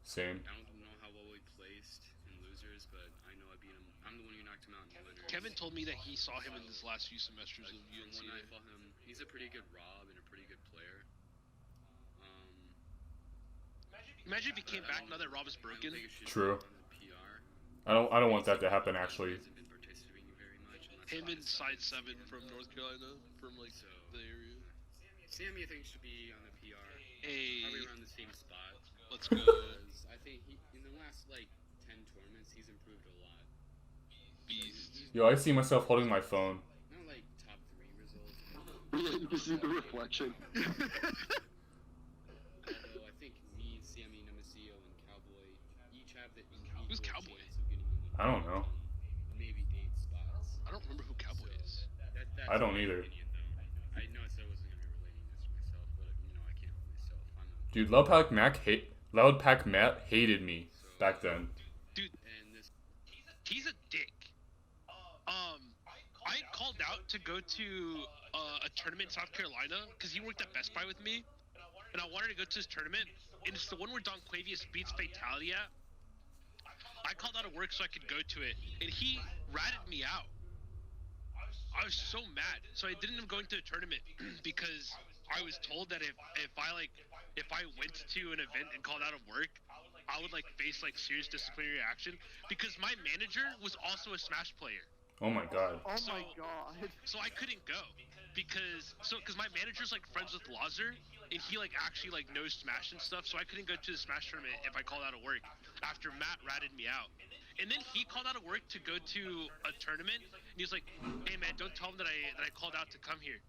Same. I don't know how well he placed in losers, but I know I beat him. I'm the one who knocked him out in winners. Kevin told me that he saw him in his last few semesters of From UNC. when I fought him, he's a pretty good Rob and a pretty good player. Imagine if he came back now that Rob is I don't broken. think it should True. be on the PR. I don't want that to happen actually. Hasn't been participating very much unless Him and Side Side 7 from North Carolina, from like the area. Sammy, I think, should be on the PR. Hey, Probably around the same spot. let's go. Because I think in the last like 10 tournaments, he's improved a lot. Beast. Yo, I see myself holding my phone. Not like top 3 results. You can see the reflection. Although I think me, Sammy, Nemesis, and Cowboy each have the equal Who's Cowboy? chance of getting in the I don't know. maybe 8 spots. I don't remember who Cowboy is. That's I don't my either. opinion, though. I know I said I wasn't gonna be relating this to myself, but I can't help myself. Dude, Loud Pack Matt hated me back then. Dude, And this. he's a dick. I called out to go to a tournament in South Carolina because he worked at Best Buy with me, and I wanted to go to his tournament, and it's the one where Don Quavius beats Fatality at. I called out of work so I could go to it, and he ratted me out. I was so mad, so I didn't end up going to the tournament because I was told that if I went to an event and called out of work, I would like face like serious disciplinary action because my manager was also a Smash player. Oh my god. Oh my god. So I couldn't go because my manager's like friends with Lazar and he like actually like knows Smash and stuff, so I couldn't go to the Smash tournament if I called out of work after Matt ratted me out. And then he called out of work to go to a tournament and he was like, "Hey man, don't tell him that I called out to come here."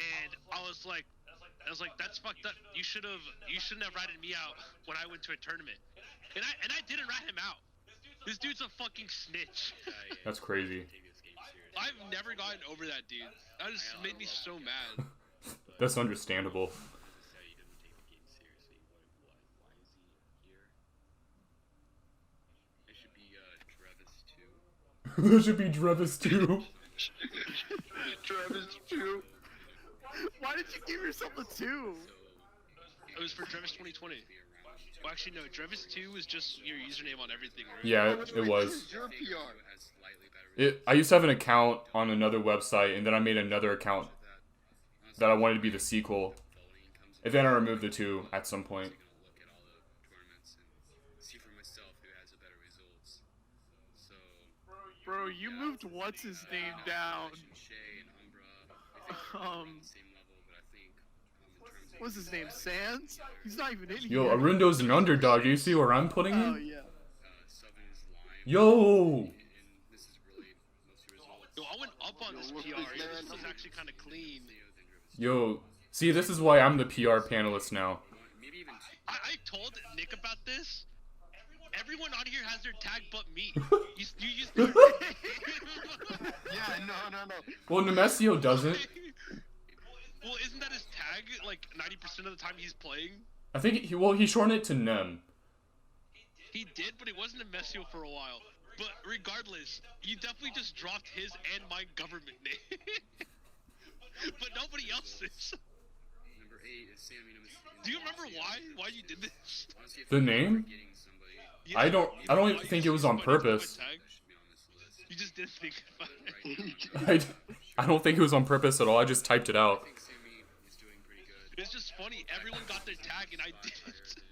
And I was like, that's fucked up. You shouldn't have ratted me out when I went to a tournament. And I didn't rat him out. This dude's a fucking snitch. That's crazy. Take this game seriously. I've never gotten over that dude. That just made me so mad. That's understandable. This is how he doesn't take the game seriously. Why is he here? It should be Drevis too. There should be Drevis too. Travis too. Why did you give yourself a 2? It was for Drevis 2020. Well, actually, no. Drevis 2 was just your username on everything, right? Yeah, Wait, it wait, was. This is your PR. Has slightly better I used to have an account on another website, and then I made another account that I wanted to be the sequel. And then I removed the 2 at some point. look at all the tournaments and see for myself who has a better results. So Bro, you moved what's his name down. Shay and Umbra, I think they're on Um, the same level, but I think in terms of what's his name? Sands? He's not even in Yo, here. Arundo's an underdog. Do you see where I'm putting Oh him? yeah. Southern is Lime, Yo! and this is really most results. Yo, I went up on this PR. This was actually kind of clean. Yo. See, this is why I'm the PR panelist now. Maybe even I told Nick about this. Everyone on here has their tag but me. You used to. Yeah, no. Well, Nemesio doesn't. Well, isn't that his tag? Like 90% of the time he's playing. I think he shortened it to Nem. He did, but he wasn't a Messio for a while. But regardless, you definitely just dropped his and my government name. But nobody else's. number 8 is Sammy. Do you remember why you did this? Honestly, if The I'm name? forgetting somebody, Yeah, I don't why even you think it was on put my purpose. tag? I should be on this list. You just didn't think about it. I don't think it was on purpose at all. I just typed it out. I think Sammy is doing pretty good. It's just funny. Everyone got their tag and I didn't. And,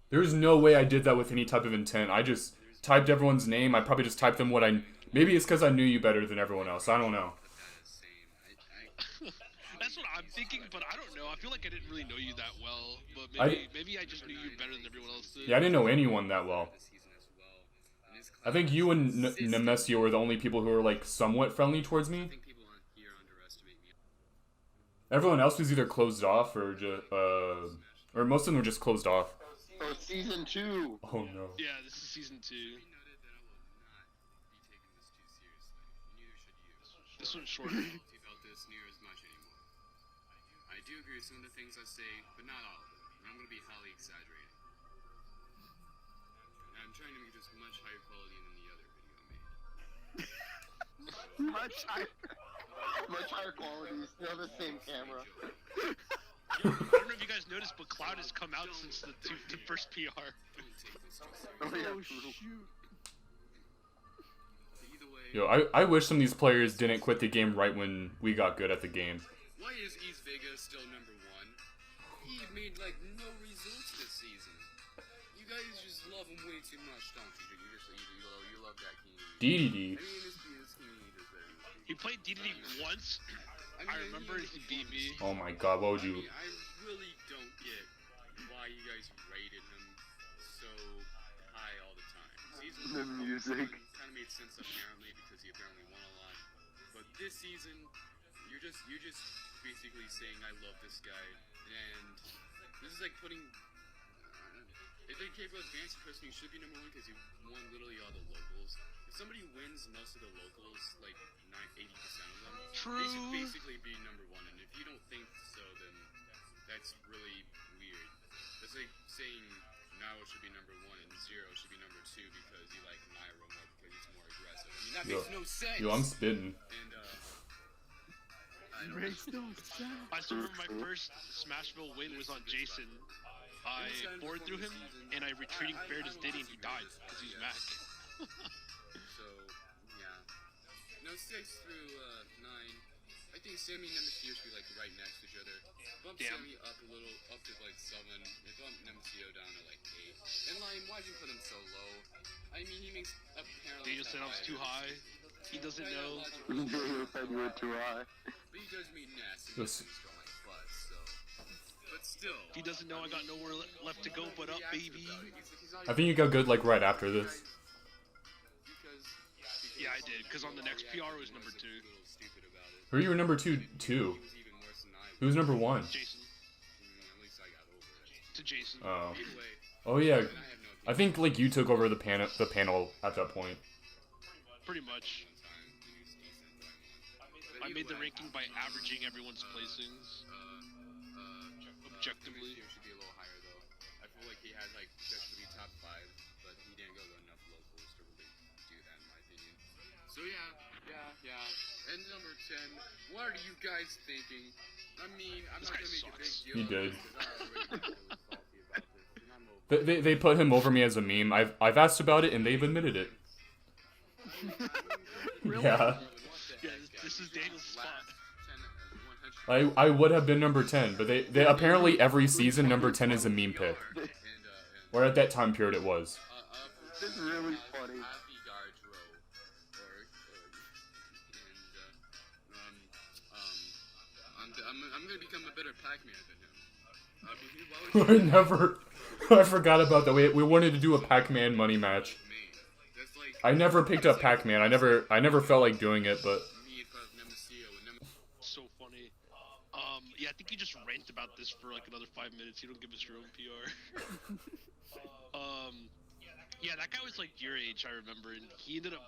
There's no way I did that with any type of intent. I just typed everyone's name. I probably just typed them what I... Maybe it's because I knew you better than everyone else. I don't know. That's what I'm thinking, but I don't know. I feel like I didn't really know you that well, but maybe I just knew you better than everyone else did. Yeah, I didn't know anyone that well. this season as well. And his I think you and Nemesio were the only people who were, like, somewhat friendly towards I me. think people on here underestimate me. Everyone else was either closed off or just... or most of them were just closed off. Oh, season 2. Oh, no. Yeah, this is season 2. Noted that I will not be taking this too seriously. Neither should you. This one's short. Talk about this near as much anymore. I do agree with some of the things I say, but not all of them. And I'm going to be highly exaggerating. And I'm trying to make this much higher quality than the other video I made. Much Much higher quality. Still the same camera. I don't know if you guys noticed, but Cloud has come out since the first PR. Don't take this too seriously. Oh, yeah, Oh true. shoot. Either way, Yo, I wish some of these players didn't quit the game right when we got good at the game. why is East Vegas still number 1? He made like no results this season. You guys just love him way too much, don't you? You love that DDD. community. I mean, this community does better than this. He played DDD once. I remember he beat me. Oh my god, what would you... I really don't get why you guys rated him so high all the time. Season The music. kind of made sense apparently because he apparently won a lot. But this season, you're just basically saying I love this guy, and this is like putting. If they capable of advancing, the person who should be number 1 because he won literally all the locals. If somebody wins most of the locals, like 80% of them, True. they should basically be number 1. And if you don't think so, then that's really weird. That's like saying Nairo should be number 1 and Zero should be number 2 because you like Nairo more because he's more aggressive. I mean, that makes no sense. Yo, I'm spitting. And Makes no sense. I remember my first Smashville win was on Jason. I bored through him, and I retreating fair as Diddy, and he died because he's Mac. So, yeah. No, 6 through 9. I think Sammy and Nemesis should be like right next to each other. Bump Damn. Sammy up a little, up to like 7. And bump Nemesis down to like 8. And Lion, why'd you put him so low? I mean, he makes apparently. They just said I was too high. He doesn't know. You said you were too high. But he does mean nasty. This- But still. He doesn't know I got nowhere left to go but up, baby. I think you got good like right after this. Yeah, I did, because on the next PR was number 2. Who you were number 2 too? Who was number 1? Jason. To Jason. Oh. Oh yeah. I think like you took over the panel at that point. Pretty much. I made the ranking by averaging everyone's placings. Objectively. Should be a little higher though. I feel like he had like just to be top 5, but he didn't go to enough locals to really do that in my opinion. So yeah. And number 10. What are you guys thinking? I mean, I'm This not guy gonna make a big sucks. deal. He of did. this 'cause I already know who's salty about this, and I'm over They put him over me as a meme. I've asked about it and they've admitted it. Really? Yeah. Yeah, this is Daniel's spot. I would have been number 10, but they apparently every season number 10 is a meme pick. Or at that time period it was. This is really funny. I'm gonna become a better Pac-Man than him. I never I forgot about that. We wanted to do a Pac-Man money match. I never picked up Pac-Man. I never felt like doing it, but So funny. Yeah, I think you just rant about this for like another 5 minutes. You don't give us your own PR. Yeah, that guy was like your age, I remember, and he ended up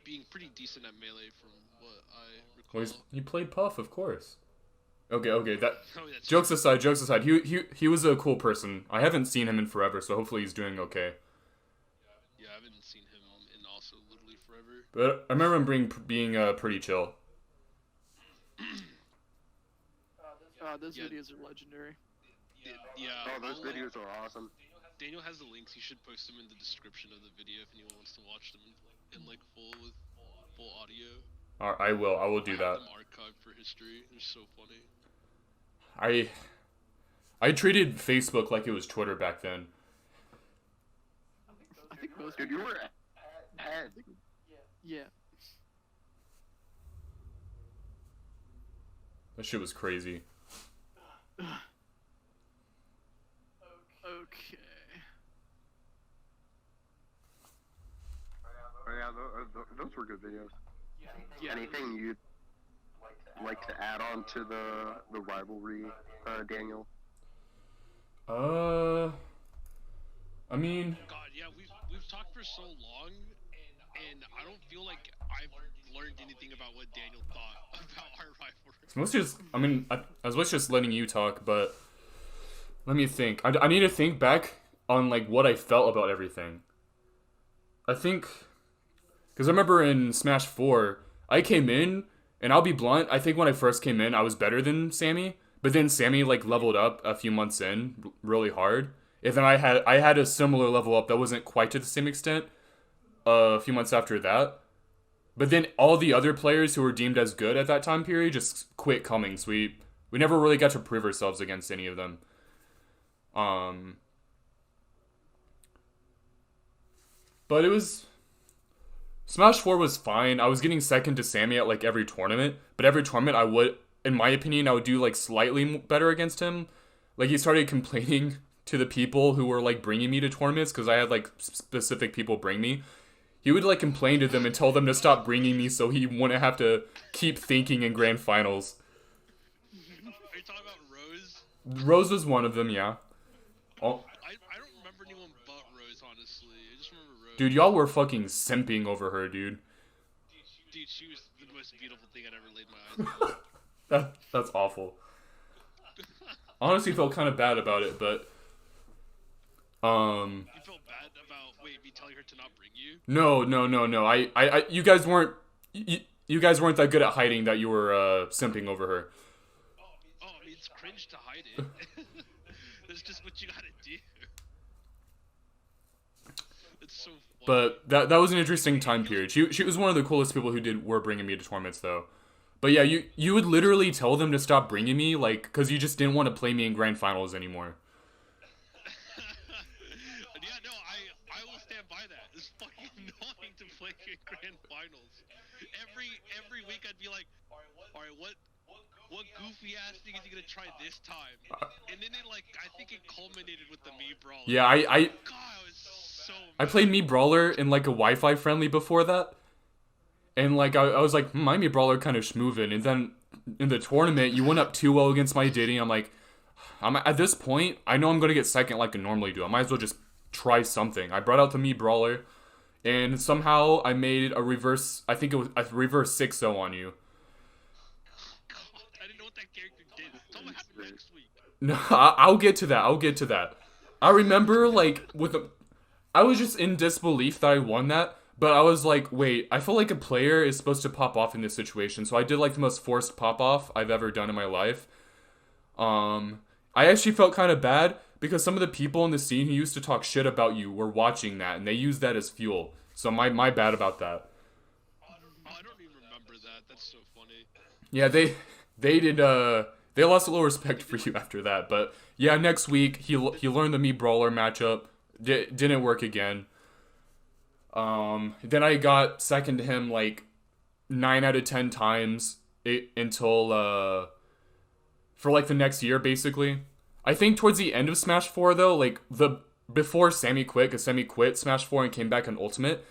being pretty decent at Melee from what I recall. well, he played Puff, of course. Okay, that Oh, that's jokes aside, he was a cool person. I haven't seen him in forever, so hopefully he's doing okay. Yeah, I haven't seen him in also literally forever. But I remember him being pretty chill. Those Yeah. videos are legendary. Yeah. Oh, those I'll, videos are awesome. Daniel has the links. He should post them in the description of the video if anyone wants to watch them in like full audio. I will do I that. have them archived for history. They're so funny. I treated Facebook like it was Twitter back then. I think most Dude, you were ahead. Yeah. That shit was crazy. Okay. Oh, yeah, those were good videos. Yeah. Anything you'd like to add on to the rivalry, Daniel? I mean, God, yeah, we've talked for so long, and I don't feel like I've learned anything about what Daniel thought about our rivalry. it's mostly just, I mean, I was just letting you talk, but let me think. I need to think back on like what I felt about everything. I think, because I remember in Smash 4, I came in, and I'll be blunt, I think when I first came in, I was better than Sammy, but then Sammy like leveled up a few months in really hard. And then I had a similar level up that wasn't quite to the same extent a few months after that. But then all the other players who were deemed as good at that time period just quit coming. So we never really got to prove ourselves against any of them. But it was... Smash 4 was fine. I was getting second to Sammy at like every tournament. But every tournament I would, in my opinion, I would do like slightly better against him. Like he started complaining to the people who were like bringing me to tournaments because I had like specific people bring me. He would like complain to them and tell them to stop bringing me so he wouldn't have to keep thinking in grand finals. Are you talking about Rose? Rose was one of them, yeah. Oh, I don't remember remember anyone but Rose, honestly. I just remember Rose. Dude, y'all were fucking simping over her, dude. Dude, she was the most beautiful thing I'd ever laid my eyes on. That's awful. Honestly, felt kind of bad about it, but You felt bad about me telling her to not bring you? no. You guys weren't you guys weren't that good at hiding that you were simping over her. Oh, I mean, it's cringe to hide it. That's just what you gotta do. It's so funny. But that was an interesting time period. She was one of the coolest people who were bringing me to tournaments though. But yeah, you would literally tell them to stop bringing me, like, because you just didn't want to play me in grand finals anymore. Yeah, no, I will stand by that. It's fucking annoying to play in grand finals. Every week I'd be like, alright, what goofy ass thing is he gonna try this time? And then I think it culminated with the Mii Brawler. Yeah, God, I was so I played Mii Brawler in like a Wi-Fi friendly before that. And like I was like, my Mii Brawler kind of schmoovin'. And then in the tournament, you went up 2-0 against my Diddy. I'm like, at this point, I know I'm gonna get second like I normally do. I might as well just try something. I brought out the Mii Brawler, and somehow I made a reverse. I think it was a reverse 6-0 on you. God, I didn't know what that character did. Tell me what happened next week. No, I'll get to that. I remember I was just in disbelief that I won that. But I was like, wait, I feel like a player is supposed to pop off in this situation. So I did like the most forced pop off I've ever done in my life. I actually felt kind of bad because some of the people in the scene who used to talk shit about you were watching that and they used that as fuel. So my bad about that. I don't even remember that. That's so funny. Yeah, they did they lost a little respect for you after that. But yeah, next week he learned the Mii Brawler matchup. Didn't work again. Then I got second to him like 9 out of 10 times until for like the next year basically. I think towards the end of Smash 4 though, like before Sammy quit, because Sammy quit Smash 4 and came back in Ultimate.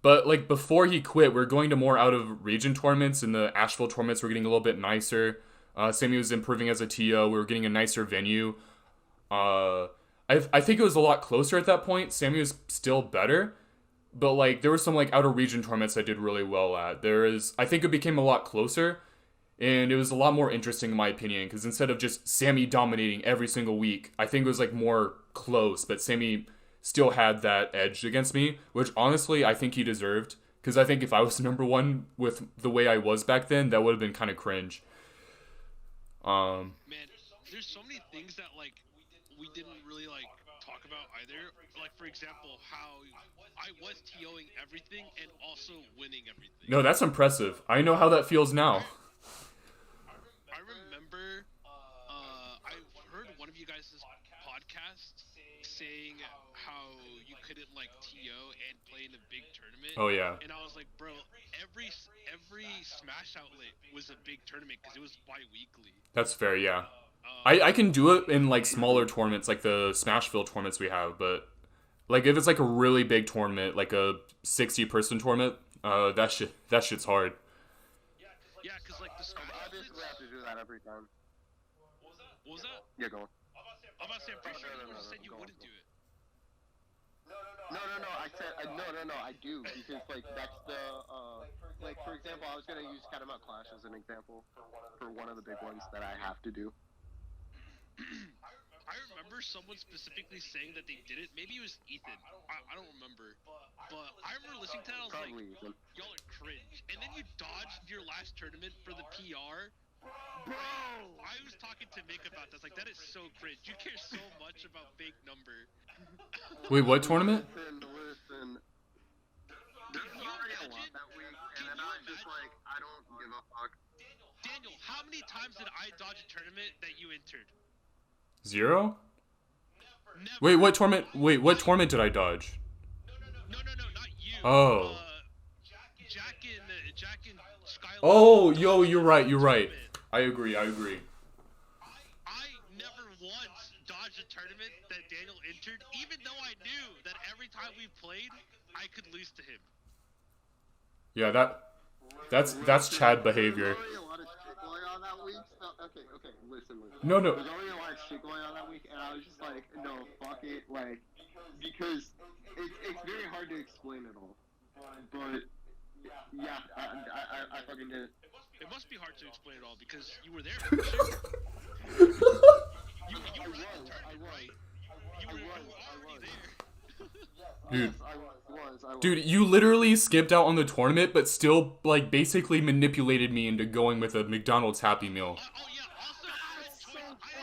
But like before he quit, we were going to more out of region tournaments, and the Asheville tournaments were getting a little bit nicer. Sammy was improving as a TO. We were getting a nicer venue. I think it was a lot closer at that point. Sammy was still better. But, like, there were some, like, out-of-region tournaments I did really well at. I think it became a lot closer, and it was a lot more interesting in my opinion, because instead of just Sammy dominating every single week, I think it was, like, more close, but Sammy still had that edge against me, which, honestly, I think he deserved, because I think if I was number one with the way I was back then, that would have been kind of cringe. Man, there's so many things that, like, we didn't really, like, talk about either. Like, for example, how I was TOing everything and also winning everything. No, that's impressive. I know how that feels now. I remember, I heard one of you guys' podcast saying how you couldn't, like, TO and play in a big tournament. Oh, yeah. And I was like, bro, every Smash outlet was a big tournament because it was bi-weekly. That's fair, yeah. I can do it in, like, smaller tournaments, like the Smashville tournaments we have, but, like, if it's, like, a really big tournament, like a 60-person tournament, that shit's hard. Yeah, because, like, the Smash I basically have to do that every time. What was that? Yeah, go on. I'm about to say, I'm pretty sure you No, said you go on, wouldn't go do it. No, I said, no, I do, because, like, that's the, like, for example, I was gonna use Catamount Clash as an example for one of the big ones that I have to do. I remember someone specifically saying that they did it. Maybe it was Ethan. I don't remember. But I remember listening to that, I was Probably like, Ethan. y'all are cringe. And then you dodged your last tournament for the PR. Bro! I was talking to Mick about this. Like, that is so cringe. You care so much about fake number. Wait, what tournament? Listen. There's already a lot that week, and then I was just like, I don't give a fuck. Daniel, how many times did I dodge a tournament that you entered? 0? Never. Wait, what tournament did I dodge? No, not you. Oh. Jack and Skylar. Oh, yo, you're right. I agree. I never once dodged a tournament that Daniel entered, even though I knew that every time we played, I could lose to him. Yeah, that's Chad behavior. There's already a lot of shit going on that week. Okay, listen. No. There's already a lot of shit going on that week, and I was just like, no, fuck it. Like, because it's very hard to explain it all. But yeah, I fucking did it. It must be hard to explain it all because you were there. Weren't you? You were at the tournament, right? You were already there. Dude. Yes, I was. Dude, you literally skipped out on the tournament, but still, like, basically manipulated me into going with a McDonald's Happy Meal. Oh yeah. Also, I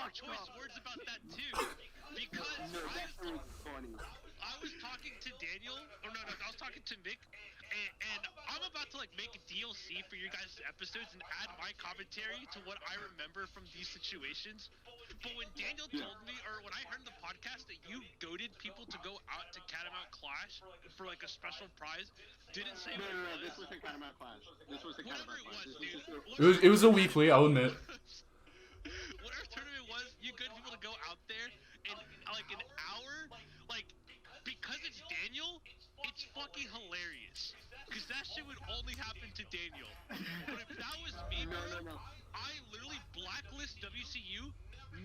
had choice words about that too, because No, that was funny. I was talking to Daniel, or no, I was talking to Mick, and I'm about to like make a DLC for your guys' episodes and add my commentary to what I remember from these situations. But when Daniel told me, or when I heard in the podcast that you goaded people to go out to Catamount Clash for like a special prize, didn't say No, what this was the Catamount Clash. This was the whatever Catamount it Clash. was, This dude. was just It was a weekly, I'll admit. Whatever tournament it was, you goaded people to go out there and like an hour, like because it's Daniel, it's fucking hilarious. Because that shit would only happen to Daniel. But if that was me, bro, No. I literally blacklist WCU,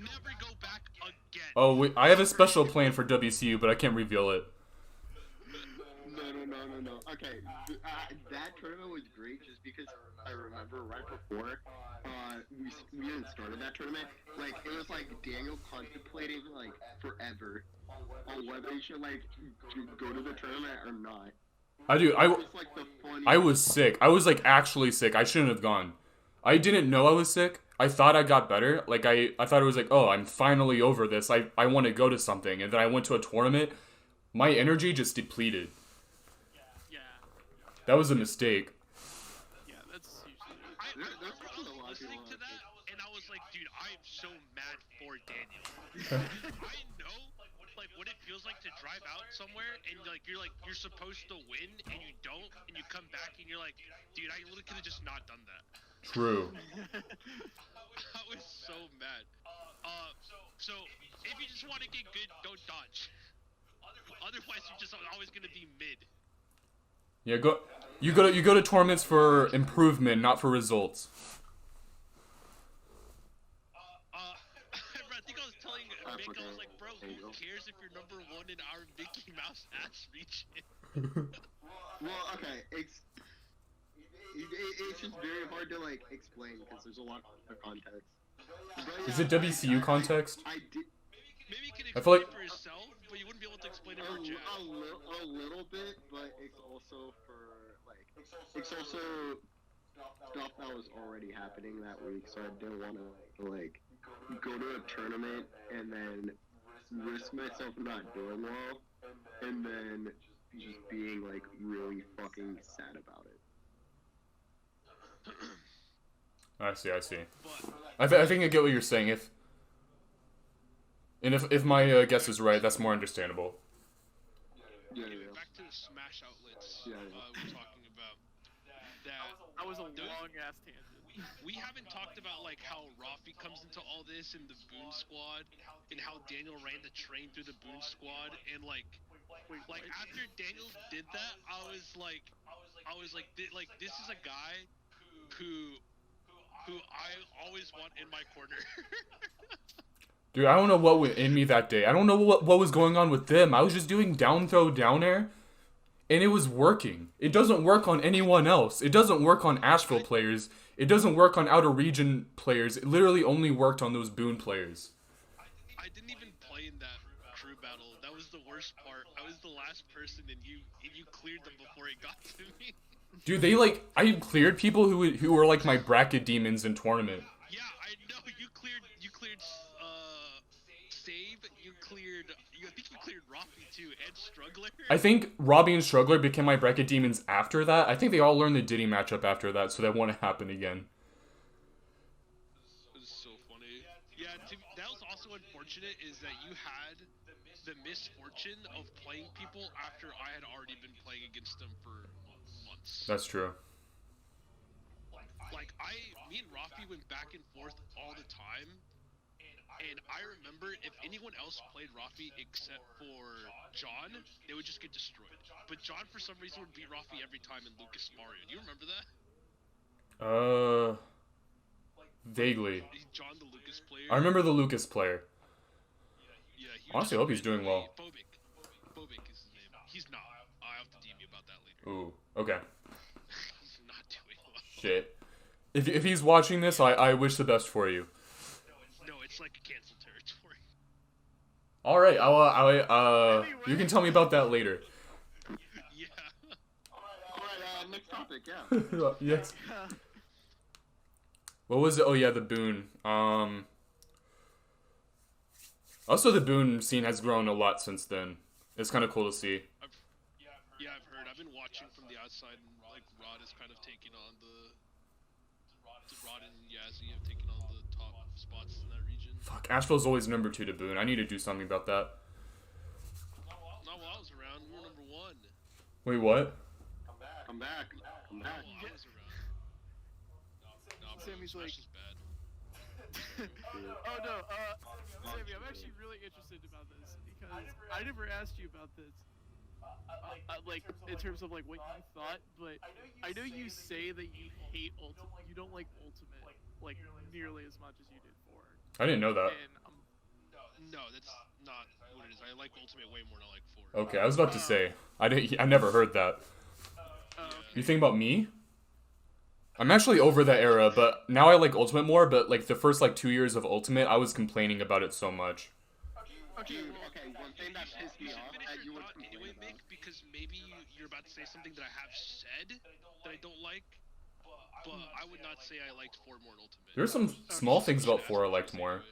never go back again. Oh, I have a special plan for WCU, but I can't reveal it. No. Okay, that tournament was great just because I remember right before we even started that tournament, like it was like Daniel contemplating like forever on whether he should like go to the tournament or not. It was like the funniest. I was sick. I was like actually sick. I shouldn't have gone. I didn't know I was sick. I thought I got better. Like I thought it was like, oh, I'm finally over this. I want to go to something. And then I went to a tournament. My energy just depleted. Yeah. That was a mistake. Yeah, that's usually. I was listening to that, and I was like, dude, I am so mad for Daniel. I know, like, what it feels like to drive out somewhere, and you're supposed to win, and you don't, and you come back, and you're like, dude, I literally could have just not done that. True. I was so mad. So if you just want to get good, don't dodge. Otherwise, you're just always gonna be mid. Yeah, you go to tournaments for improvement, not for results. I think I was telling Mick, I was like, bro, who cares if you're number one in our Mickey Mouse ass region? Well, okay, it's just very hard to like explain because there's a lot of context. But, Is it WCU context? Maybe you can I feel explain like- it for yourself, but you wouldn't be able to explain it A for Jack. little bit, but it's also for like it's also stuff that was already happening that week, so I didn't want to like go to a tournament and then risk myself not doing well, and then just being like really fucking sad about it. I see. But I think I get what you're saying. If my guess is right, that's more understandable. anyway, back to the Smash outlets Yeah. we were talking about. That was a long ass tangent. We haven't talked about like how Rafi comes into all this in the Boone squad, and how Daniel ran the train through the Boone squad, and like after Daniel did that, I was like, this is a guy who I always want in my corner. Dude, I don't know what was in me that day. I don't know what was going on with them. I was just doing down throw, down air, and it was working. It doesn't work on anyone else. It doesn't work on Asheville players. It doesn't work on outer region players. It literally only worked on those Boone players. I didn't even play in that crew battle. That was the worst part. I was the last person, and you cleared them before it got to me. Dude, I cleared people who were like my bracket demons in tournament. Yeah, I know. You cleared Save. I think you cleared Rafi too, and Struggler. I think Robbie and Struggler became my bracket demons after that. I think they all learned the Diddy matchup after that, so that won't happen again. It was so funny. Yeah, that was also unfortunate, is that you had the misfortune of playing people after I had already been playing against them for months. That's true. Like, me and Rafi went back and forth all the time, and I remember if anyone else played Rafi except for John, they would just get destroyed. But John, for some reason, would beat Rafi every time in Lucas Mario. Do you remember that? Vaguely. John, the Lucas player. I remember the Lucas player. Yeah, he Honestly, I hope he's doing well. phobic. Ooh, okay. He's not doing well. Shit. If he's watching this, I wish the best for you. No, it's like a cancel territory. All right, you can tell me about that later. Yeah. Alright, next topic, yeah. Yes. What was it? Oh yeah, the boon. Also the boon scene has grown a lot since then. It's kind of cool to see. I've heard. I've been watching from the outside, and like Rod is kind of taking on Rod and Yazzie have taken on the top spots in that region. Fuck, Asheville's always number 2 to boon. I need to do something about that. Not while I was around. We were number 1. Wait, what? Come back. Not while I was around. No, bro, Sammy's Smash like- is bad. Oh no, Sammy, I'm actually really interested about this because I never asked you about this. Like in terms of like what you thought, but I know you say that you hate Ultimate. You don't like Ultimate like nearly as much as you did 4. I didn't know that. And No, that's not what it is. I like Ultimate way more than I like 4. Okay, I was about to say. I never heard that. You think about me? I'm actually over that era, but now I like Ultimate more, but like the first like 2 years of Ultimate, I was complaining about it so much. Dude, okay, one thing that pissed me You should off finish that you your would thought complain anyway, about. Mick, because maybe you're about to say something that I have said that I don't like, but I would not say I liked 4 more in Ultimate. There's some small things about 4 I liked more.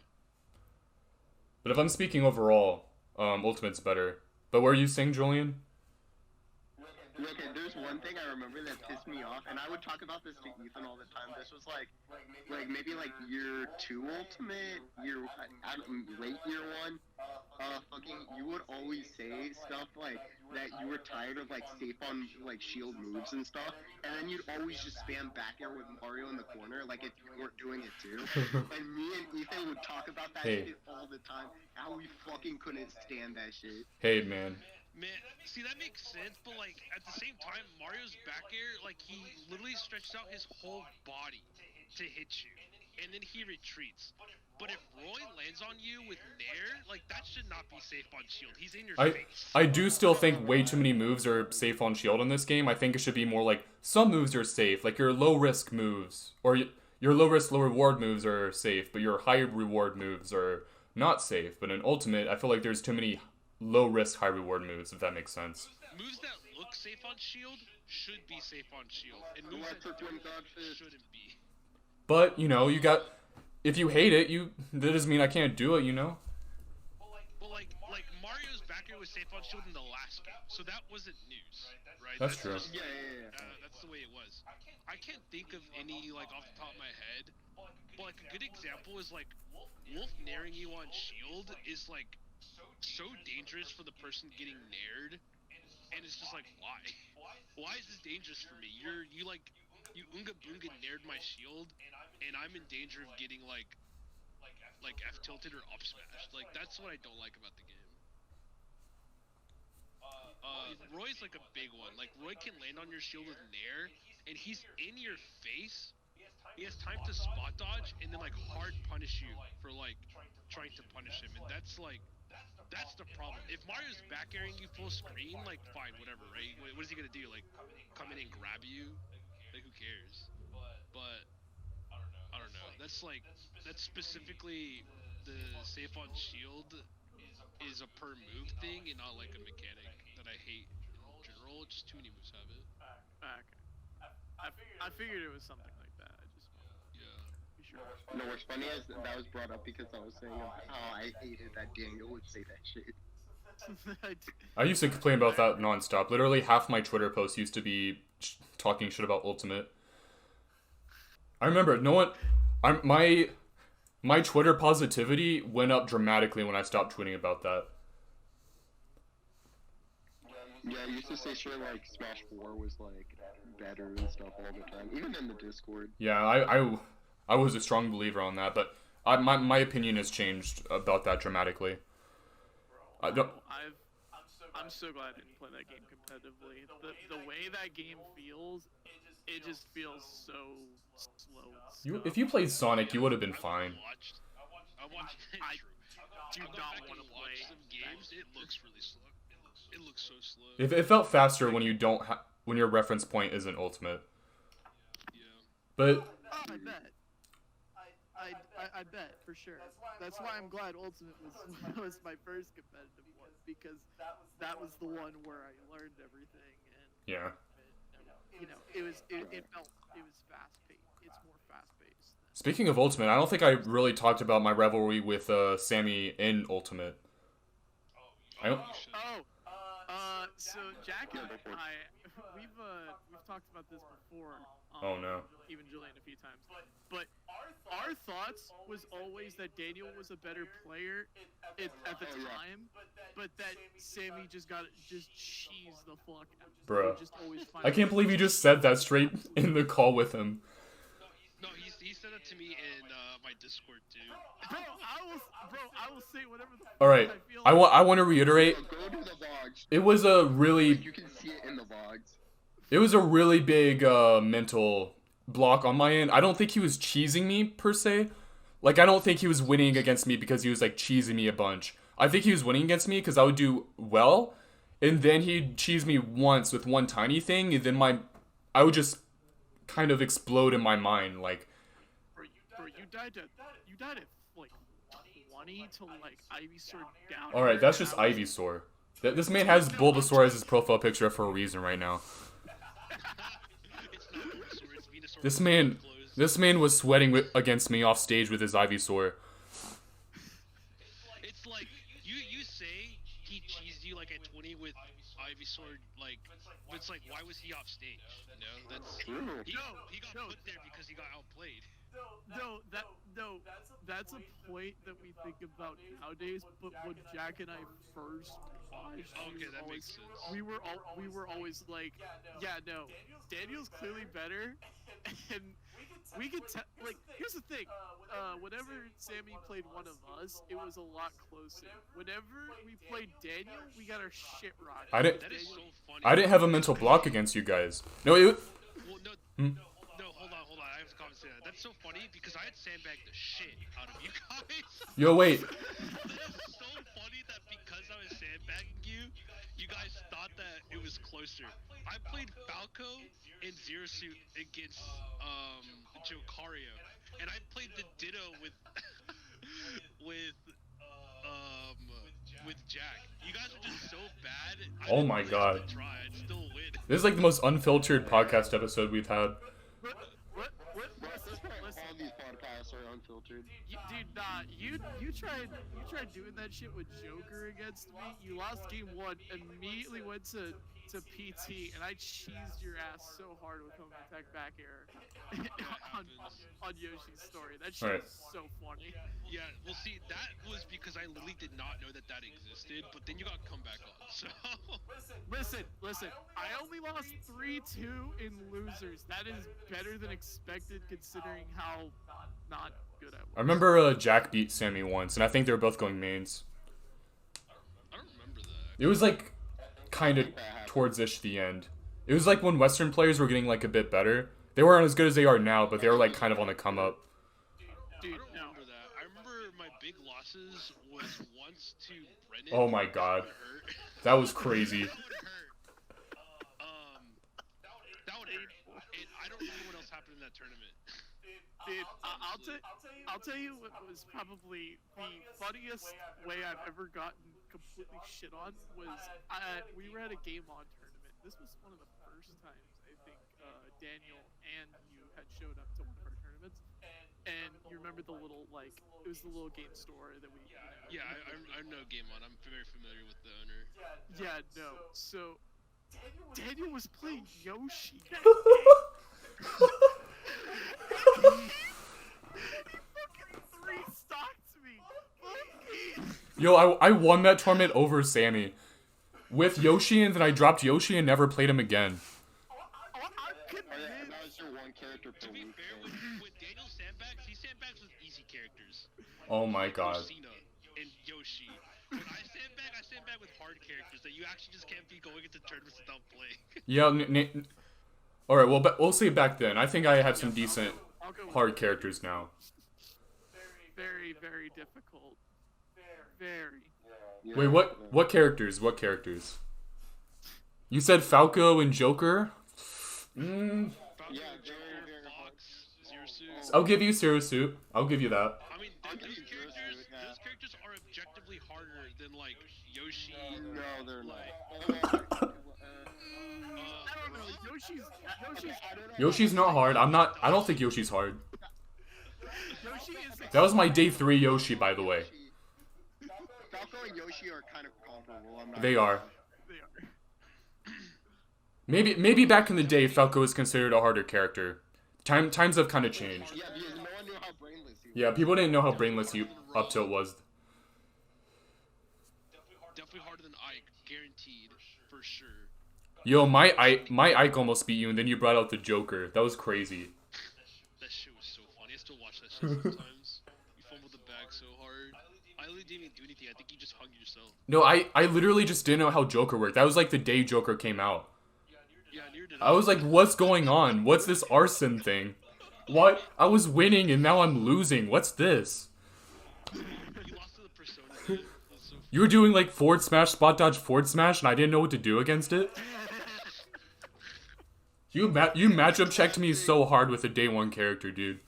But if I'm speaking overall, Ultimate's better. But what are you saying, Julian? Okay, there's one thing I remember that pissed me off, and I would talk about this to Ethan all the time. This was like maybe like year 2 Ultimate, late year 1. Fucking, you would always say stuff like that you were tired of like safe on like shield moves and stuff, and then you'd always just spam back air with Mario in the corner, like if you weren't doing it too. And me and Ethan would talk about that shit all the time. How we fucking couldn't stand that shit. Hey, man. Man, see, that makes sense, but like at the same time, Mario's back air, like he literally stretched out his whole body to hit you, and then he retreats. But if Roy lands on you with Nair, like that should not be safe on shield. He's in your face. I do still think way too many moves are safe on shield in this game. I think it should be more like some moves are safe, like your low risk moves, or your low risk, low reward moves are safe, but your high reward moves are not safe. But in Ultimate, I feel like there's too many low risk, high reward moves, if that makes sense. Moves that look safe on shield should be safe on shield, and moves that don't shouldn't be. But, you know, if you hate it, that doesn't mean I can't do it, you know? But like Mario's back air was safe on shield in the last game, so that wasn't news, right? That's true. Just, Yeah. that's the way it was. I can't think of any like off the top of my head, but like a good example is like Wolf nairing you on shield is like so dangerous for the person getting nared, and it's just like why is this dangerous for me? You unga boonga nared my shield, and I'm in danger of getting like F tilted or up smashed. Like that's what I don't like about the game. Roy's like a big one. Like Roy can land on your shield with nair, and he's in your face. He has time to spot dodge and then like hard punish you for like trying to punish him, and that's the problem. If Mario's back airing you full screen, like fine, whatever, right? What is he gonna do? Like come in and grab you? Like who cares? But I don't know. That's specifically the safe on shield is a per move thing and not like a mechanic that I hate in general. Just too many moves have it. Okay. I figured it was something like that. I just wanted to Yeah. be sure. No, what's funny is that was brought up because I was saying how I hated that Daniel would say that shit. I used to complain about that nonstop. Literally half my Twitter posts used to be talking shit about Ultimate. I remember my Twitter positivity went up dramatically when I stopped tweeting about that. Yeah, I used to say shit like Smash 4 was like better and stuff all the time, even in the Discord. Yeah, I was a strong believer on that, but my opinion has changed about that dramatically. I don't. I'm so glad I didn't play that game competitively. The way that game feels, it just feels so slow. If you played Sonic, you would have been fine. I watched. I True. do I'll go not back want to and play watch some games. It looks really slow. It looks so slow. It felt faster when you don't when your reference point isn't ultimate. Yeah. But Oh, I bet. I bet for sure. That's why I'm glad Ultimate was my first competitive one, because that was the one where I learned everything, and yeah. it felt fast paced. It's more fast paced. Speaking of Ultimate, I don't think I really talked about my rivalry with Sammy in Ultimate. I don't. So Jack and I, we've talked about this before. Oh no. Even Julian a few times. But our thoughts was always that Daniel was a better player at the time, but that Sammy just cheesed the fuck out. Bruh. Just always I can't believe you just said that straight in the call with him. No, he said that to me in my Discord too. Bro, I will say whatever the fuck All right. I feel. I want to reiterate. Go to the vlogs. It was a really You can see it in the vlogs. It was a really big mental block on my end. I don't think he was cheesing me, per se. Like, I don't think he was winning against me because he was, like, cheesing me a bunch. I think he was winning against me because I would do well, and then he'd cheese me once with one tiny thing, and then I would just kind of explode in my mind, like... Bro, you died at, like, 20 to, like, Ivysaur down. Alright, that's just Ivysaur. This man has Bulbasaur as his profile picture for a reason right now. It's not Bulbasaur, it's Venusaur. This man was sweating against me off stage with his Ivysaur. It's like you say he cheesed you like at 20 with Ivysaur, like, but it's like, why was he off stage? You know, that's he got put there because he got outplayed. That's a point that we think about nowadays. But when Jack and I first watched, Okay, that makes sense. we were always like, yeah, no, Daniel's clearly better, and we could tell. Like, here's the thing: whenever Sammy played one of us, it was a lot closer. Whenever we played Daniel, we got our shit rocked. That is so funny. I didn't have a mental block against you guys. No, Well, no, hold on. I have to comment say that. That's so funny because I had sandbagged the shit out of you guys. Yo, wait. It's so funny that because I was sandbagging you, you guys thought that it was closer. I played Falco in Zero Suit against Jocario, and I played the Ditto with with Jack. You guys are just so bad. Oh my God. I'd still win. This is like the most unfiltered podcast episode we've had. All these podcasts are unfiltered. Dude, nah, you tried doing that shit with Joker against me. You lost game 1, immediately went to PT, and I cheesed your ass so hard with home attack back air on Yoshi's story. That shit was so funny. Yeah, well, see, that was because I literally did not know that existed, but then you got come back on, so... Listen, I only lost 3-2 in losers. That is better than expected considering how not good I was. I remember Jack beat Sammy once, and I think they were both going mains. I don't remember that. It was like kind of towards-ish the end. It was like when Western players were getting like a bit better. They weren't as good as they are now, but they were like kind of on the come up. Dude, I don't remember that. I remember my big losses was once to Brennan. Oh my God. That was crazy. That would hurt. That would hurt. And I don't know what else happened in that tournament. Dude, I'll tell you what was probably the funniest way I've ever gotten completely shit on was we were at a game on tournament. This was one of the first times I think Daniel and you had showed up to one of our tournaments, and you remember the little it was the little game store that we. Yeah, I know Game On. I'm very familiar with the owner. Yeah, no. So Daniel was playing Yoshi. He fucking 3-stocked me. Yo, I won that tournament over Sammy. With Yoshi, and then I dropped Yoshi and never played him again. That was your one character per To be week. fair, when Daniel sandbags, he sandbags with easy characters. Oh my God. Cena and Yoshi. When I sandbag with hard characters that you actually just can't be going into tournaments without playing. Yeah. All right. Well, we'll see back then. I think I have some decent hard characters now. Very, very difficult. Very. Yeah, Wait, what characters? What characters? You said Falco and Joker? Mm, Falcon, Yeah, Joker, very Fox, Zero Suit. I'll give you Zero Suit. I'll give you that. I mean, I'll give those you Zero characters, Suit, yeah. those characters are objectively harder than like Yoshi. No, they're not. I don't know. Yoshi's Yoshi's not hard. I don't think Yoshi's hard. Yoshi is That was my day 3 Yoshi, by the way. Falco and Yoshi are kind of comparable. I'm not They are. they are. Maybe back in the day, Falco was considered a harder character. Times have kind of changed. Yeah, because no one knew how brainless he was. Yeah, people didn't know how brainless he up till it was. Definitely harder than Ike, guaranteed, for sure. Yo, my Ike almost beat you, and then you brought out the Joker. That was crazy. That shit was so funny. I still watch that shit sometimes. You fumbled the bag so hard. I literally didn't even do anything. I think you just hung yourself. No, I literally just didn't know how Joker worked. That was like the day Joker came out. Yeah, near did I was like, what's going on? What's this arson thing? What? I was winning and now I'm losing. What's this? You lost to the persona, dude. That was so You were doing like forward smash, spot dodge, forward smash, and I didn't know what to do against it? You matchup checked me so hard with a day 1 character, dude.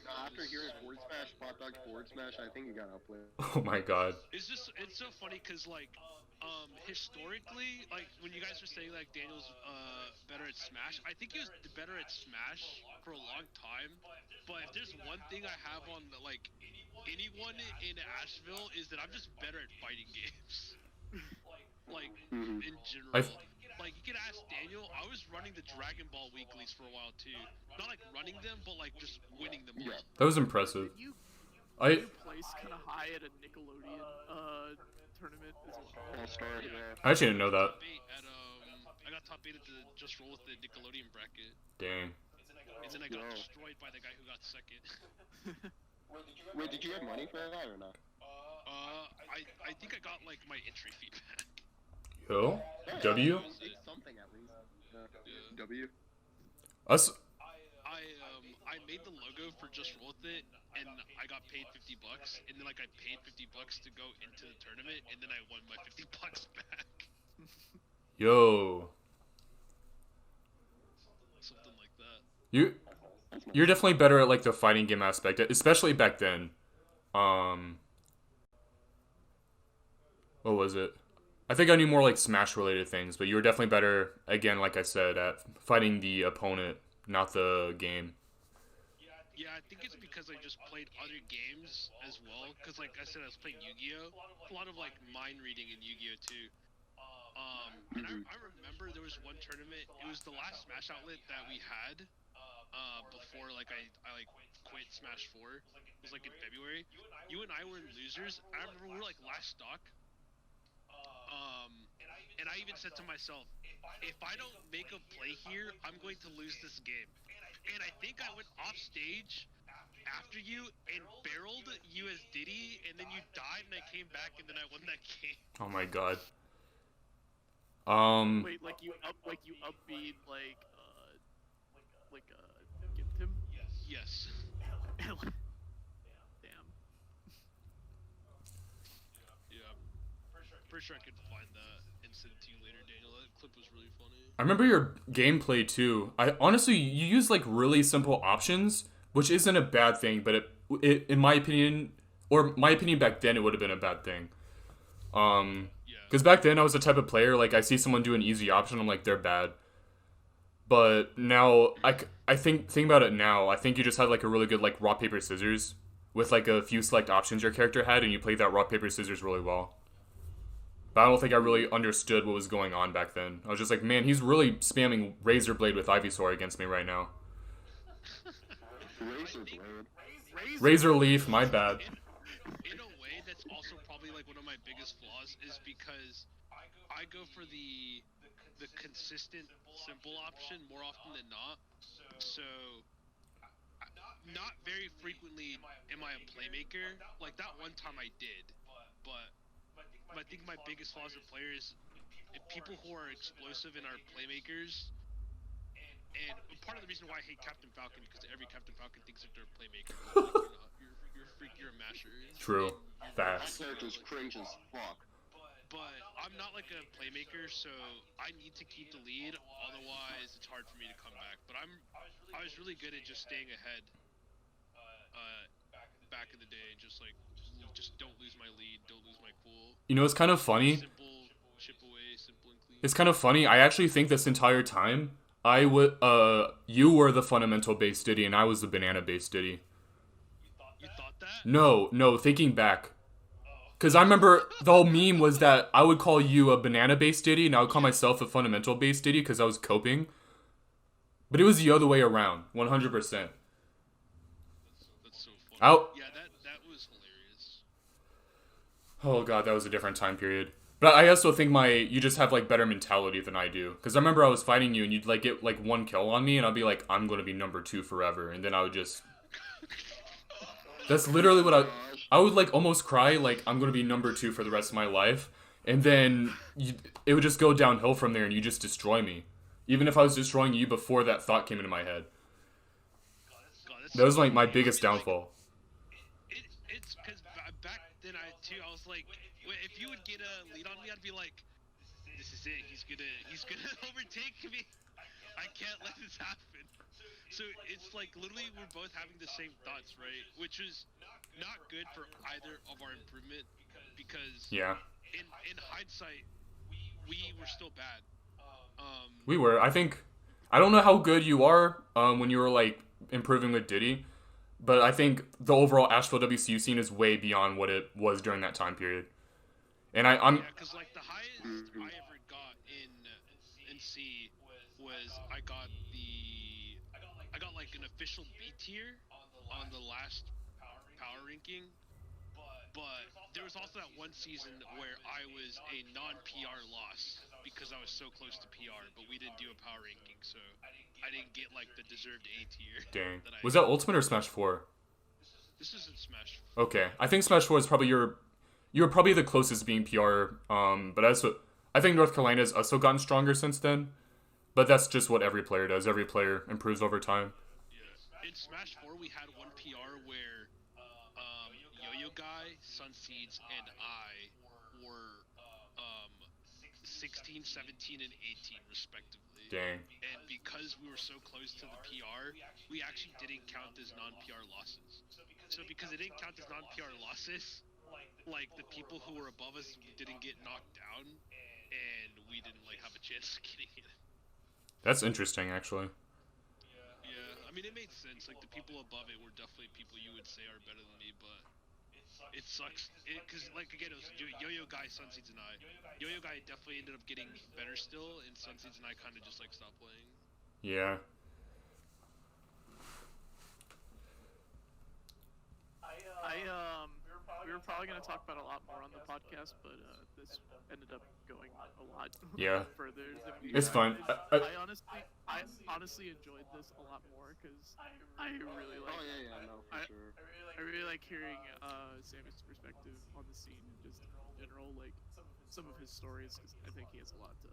After hearing forward smash, spot dodge, forward smash, I think you got outplayed. Oh my god. It's so funny because like historically, like when you guys were saying like Daniel's better at Smash, I think he was better at Smash for a long time. But if there's one thing I have on like anyone in Asheville is that I'm just better at fighting games. Like in general. Like you could ask Daniel, I was running the Dragon Ball weeklies for a while too. Not like running them, but like just winning them. Yeah. That was impressive. You I placed kind of high at a Nickelodeon tournament as well. All-star, yeah. actually didn't know that. I got top 8 at the Just Roll with the Nickelodeon bracket. Dang. And then I got Yo. destroyed by the guy who got second. Wait, did you get money for that or not? I think I got like my entry fee back. Yo? Yeah, W? It's something at least. Yeah. W. Us? I made the logo for Just Roll with it, and I got paid $50, and then like I paid $50 to go into the tournament, and then I won my $50 back. Yo. Something like that. You're definitely better at like the fighting game aspect, especially back then. What was it? I think I knew more like Smash related things, but you were definitely better, again, like I said, at fighting the opponent, not the game. Yeah, I think it's because I just played other games as well. Because, like I said, I was playing Yu-Gi-Oh! A lot of, like, mind reading in Yu-Gi-Oh! Too. And I remember there was one tournament. It was the last Smash outlet that we had before, like, I quit Smash 4. It was, like, in February. You and I were in losers. I remember we were, like, last stock. And I even said to myself, if I don't make a play here, I'm going to lose this game. And I think I went off stage after you and barreled you as Diddy, and then you died, and I came back, and then I won that game. Oh my god. Wait, like you upbeat gift him? Yes. Damn. Yeah. Pretty sure I could find that and send it to you later, Daniel. That clip was really funny. I remember your gameplay too. I honestly, you use like really simple options, which isn't a bad thing, but it in my opinion, or my opinion back then, it would have been a bad thing. Because back then I was the type of player, like I see someone do an easy option, I'm like, they're bad. But now, I think about it now, I think you just had like a really good like rock, paper, scissors with like a few select options your character had, and you played that rock, paper, scissors really well. But I don't think I really understood what was going on back then. I was just like, man, he's really spamming Razor Blade with Ivysaur against me right now. Razor Blade. Razor Leaf, my bad. In a way, that's also probably like one of my biggest flaws is because I go for the consistent simple option more often than not. So not very frequently am I a playmaker. Like that one time I did, but I think my biggest flaws as a player is if people who are explosive and are playmakers. And part of the reason why I hate Captain Falcon because every Captain Falcon thinks that they're a playmaker. Like, you're not. You're a freak. You're a masher. True. That Facts. character's cringe as fuck. but I'm not like a playmaker, so I need to keep the lead. Otherwise, it's hard for me to come back. But I was really good at just staying ahead. Back in the day, just don't lose my lead, don't lose my cool. You know, it's kind of funny. Simple chip away, simple and clean. It's kind of funny. I actually think this entire time, you were the fundamental based Diddy, and I was the banana based Diddy. You thought that? No, thinking back. Because I remember the whole meme was that I would call you a banana based Diddy, and I would call myself a fundamental based Diddy because I was coping. But it was the other way around, 100%. That's so funny. Out. Yeah, that was hilarious. Oh god, that was a different time period. But I also think you just have like better mentality than I do. Because I remember I was fighting you and you'd like get like one kill on me and I'd be like, I'm gonna be number 2 forever. And then I would just... That's literally what I would like almost cry like I'm gonna be number 2 for the rest of my life. And then it would just go downhill from there and you just destroy me. Even if I was destroying you before that thought came into my head. That was like my biggest downfall. It's because back then I was like, if you would get a lead on me, I'd be like, this is it. He's gonna overtake me. I can't let this happen. So it's like literally we're both having the same thoughts, right? Which is not good for either of our improvement because Yeah. In hindsight, we were still bad. We were. I don't know how good you are when you were like improving with Diddy, but I think the overall Asheville WCU scene is way beyond what it was during that time period. And I'm Yeah, because like the highest I ever got in C was I got like an official B tier on the last power ranking, but there was also that one season where I was a non-PR loss because I was so close to PR, but we didn't do a power ranking, so I didn't get like the deserved A tier. dang. Was that Ultimate or Smash 4? This isn't Smash. Okay, I think Smash 4 is probably you were probably the closest being PR. But I think North Carolina's also gotten stronger since then. But that's just what every player does. Every player improves over time. Yeah. In Smash 4, we had one PR where Yo-Yo Guy, Sunseeds, and I were 16, 17, and 18 respectively. Dang. And because we were so close to the PR, we actually didn't count as non-PR losses. So because it didn't count as non-PR losses, like the people who were above us didn't get knocked down, and we didn't like have a chance of getting it. That's interesting, actually. Yeah, I mean it made sense. Like the people above it were definitely people you would say are better than me, but it sucks. Because like again, it was Yo-Yo Guy, Sunseeds, and I. Yo-Yo Guy definitely ended up getting better still, and Sunseeds and I kind of just like stopped playing. Yeah. We were probably going to talk about a lot more on the podcast, but this ended up going a lot Yeah. further than we It's fun. I honestly enjoyed this a lot more because I really like. Oh yeah, no, for sure. I really like hearing Sammy's perspective on the scene and just in general, like some of his stories, because I think he has a lot to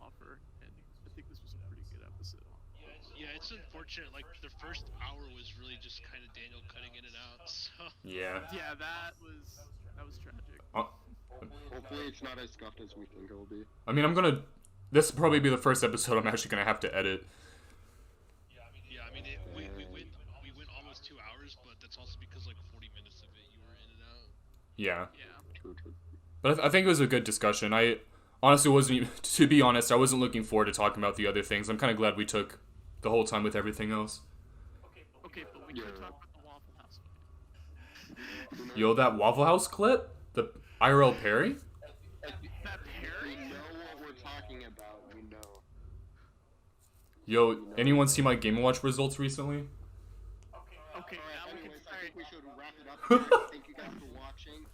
offer, and I think this was a pretty good episode. Yeah, it's unfortunate. Like the first hour was really just kind of Daniel cutting in and out. So Yeah. Yeah, that was tragic. Hopefully it's not as scuffed as we think it will be. I mean, this will probably be the first episode I'm actually gonna have to edit. yeah, I mean we went almost 2 hours, but that's also because like 40 minutes of it you were in and out. Yeah. Yeah. True. But I think it was a good discussion. I honestly to be honest, I wasn't looking forward to talking about the other things. I'm kind of glad we took the whole time with everything else. Okay, but we can talk about the Waffle House. Yo, that Waffle House clip? The IRL Perry? That We Perry? know what we're talking about. We know. Yo, anyone see my Game & Watch results recently? Okay, now we can. Anyways, I Alright, think we should wrap it up here. Thank you guys for watching.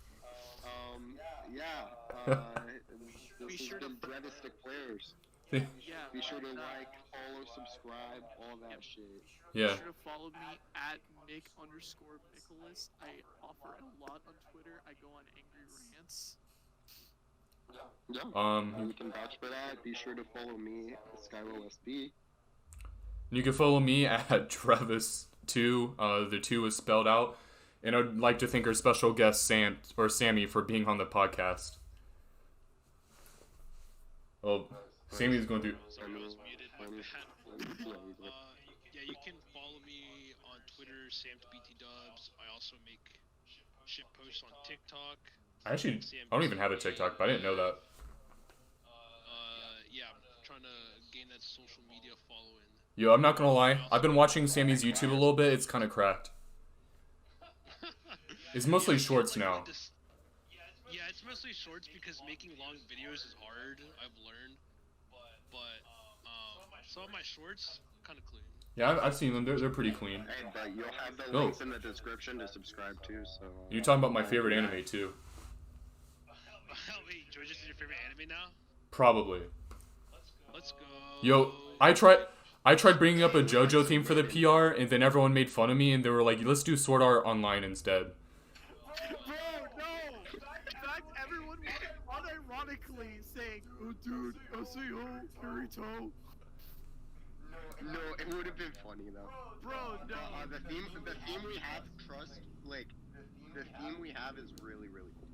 This Be sure has to- been Drevis Declares. yeah. Be sure to like, follow, subscribe, all that shit. Yeah. Be sure to follow me at Nick_Nicholas. I offer a lot on Twitter. I go on angry rants. Yeah. You can vouch for that. Be sure to follow me, SkyroSB. You can follow me at Drevis2. The 2 is spelled out. And I'd like to thank our special guest, Sammy, for being on the podcast. Oh, Sammy's going through. Sorry, I was muted. My bad. Yeah, he's like, Yeah, you can follow me on Twitter, SamtBTDubs. I also make shit posts on TikTok. I don't even have a TikTok, but I didn't know that. Yeah, I'm trying to gain that social media following. Yo, I'm not gonna lie. I've been watching Sammy's YouTube a little bit. It's kind of cracked. It's mostly shorts now. Yeah, it's mostly shorts because making long videos is hard, I've learned. But some of my shorts, kind of clean. Yeah, I've seen them. They're pretty clean. hey, but you'll have the Oh. links in the description to subscribe to. So. You're talking about my favorite anime too. Wait, George, is your favorite anime now? Probably. Let's go. Yo, I tried bringing up a JoJo theme for the PR, and then everyone made fun of me, and they were like, "Let's do Sword Art Online instead." Bro, no! In fact, everyone was unironically saying, "Oh, dude, SAO, Kirito." No, it would have been funny though. Bro, no. The theme we have, trust, like, the theme we have is really, really cool.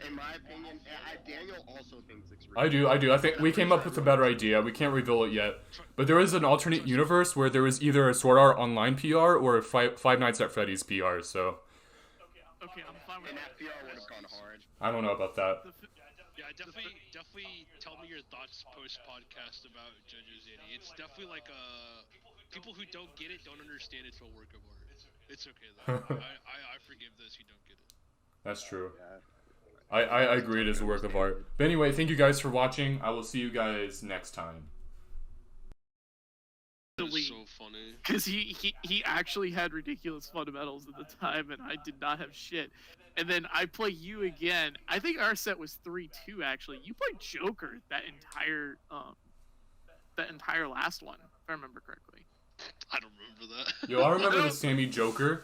In my opinion, Daniel also thinks it's really I do. I think we came up with a better idea. We can't reveal it yet. But there is an alternate universe where there was either a Sword Art Online PR or a Five Nights at Freddy's PR, so Okay, I'm fine with And that. that PR would have gone hard. I don't know about that. Yeah, definitely tell me your thoughts post podcast about JoJo's Annie. It's definitely like people who don't get it don't understand it's a work of art. It's okay though. I forgive those who don't get it. That's true. Yeah. I agree it is a work of art. But anyway, thank you guys for watching. I will see you guys next time. It's so funny. Because he actually had ridiculous fundamentals at the time, and I did not have shit. And then I play you again. I think our set was 3-2 actually. You played Joker that entire last one, if I remember correctly. I don't remember that. Yo, I remember the Sammy Joker.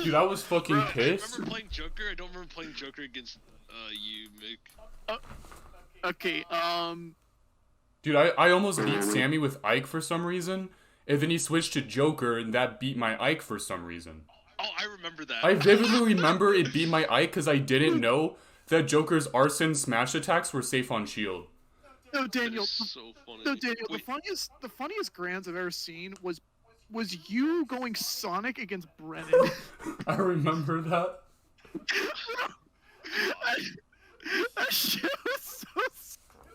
Dude, I was fucking Bro, pissed. I remember playing Joker. I don't remember playing Joker against you, Mick. Okay, Dude, I almost beat Sammy with Ike for some reason, and then he switched to Joker, and that beat my Ike for some reason. Oh, I remember that. I vividly remember it beat my Ike because I didn't know that Joker's arson smash attacks were safe on shield. no, That Daniel. is so funny. No, Daniel. Wait, The funniest grands I've ever seen was you going Sonic against Brennan. I remember that. That shit was so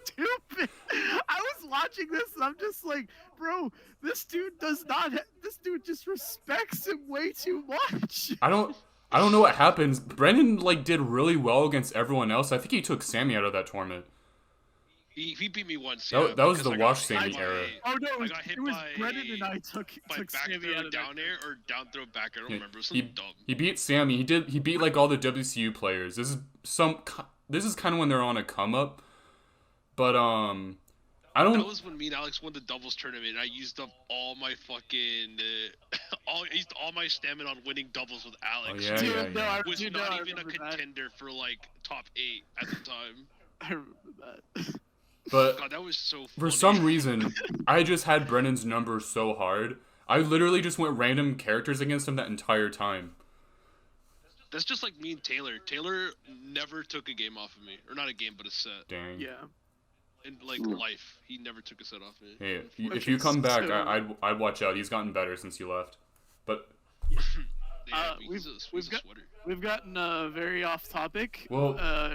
stupid. I was watching this and I'm just like, bro, this dude does not. This dude just respects him way too much. I don't know what happens. Brennan did really well against everyone else. I think he took Sammy out of that tournament. he beat me once. That- Yeah, that was because the I got Wash hit Sammy by- era. Oh no, I got hit it was by Brennan and I took By back Sammy throw out of down that. air or down throw back. I don't Yeah, remember. It was something dumb. He beat Sammy. He beat all the WCU players. This is kind of when they're on a come up. But I That don't. was when me and Alex won the doubles tournament. I used up all my fucking, I used all my stamina on winning doubles with Alex. Oh, yeah, Dude, yeah, no, yeah. I, Was dude, not no, I even a remember that. contender for top 8 at the time. I remember that. But God, that was so funny. for some reason, I just had Brennan's number so hard. I literally just went random characters against him that entire time. That's just like me and Taylor. Taylor never took a game off of me, or not a game, but a set. Dang. Yeah. In life, he never took a set off me. Hey, if Okay, you come back, so- I'd watch out. He's gotten better since you left. But Yeah, we've he's a got- sweater. We've gotten very off topic. Well-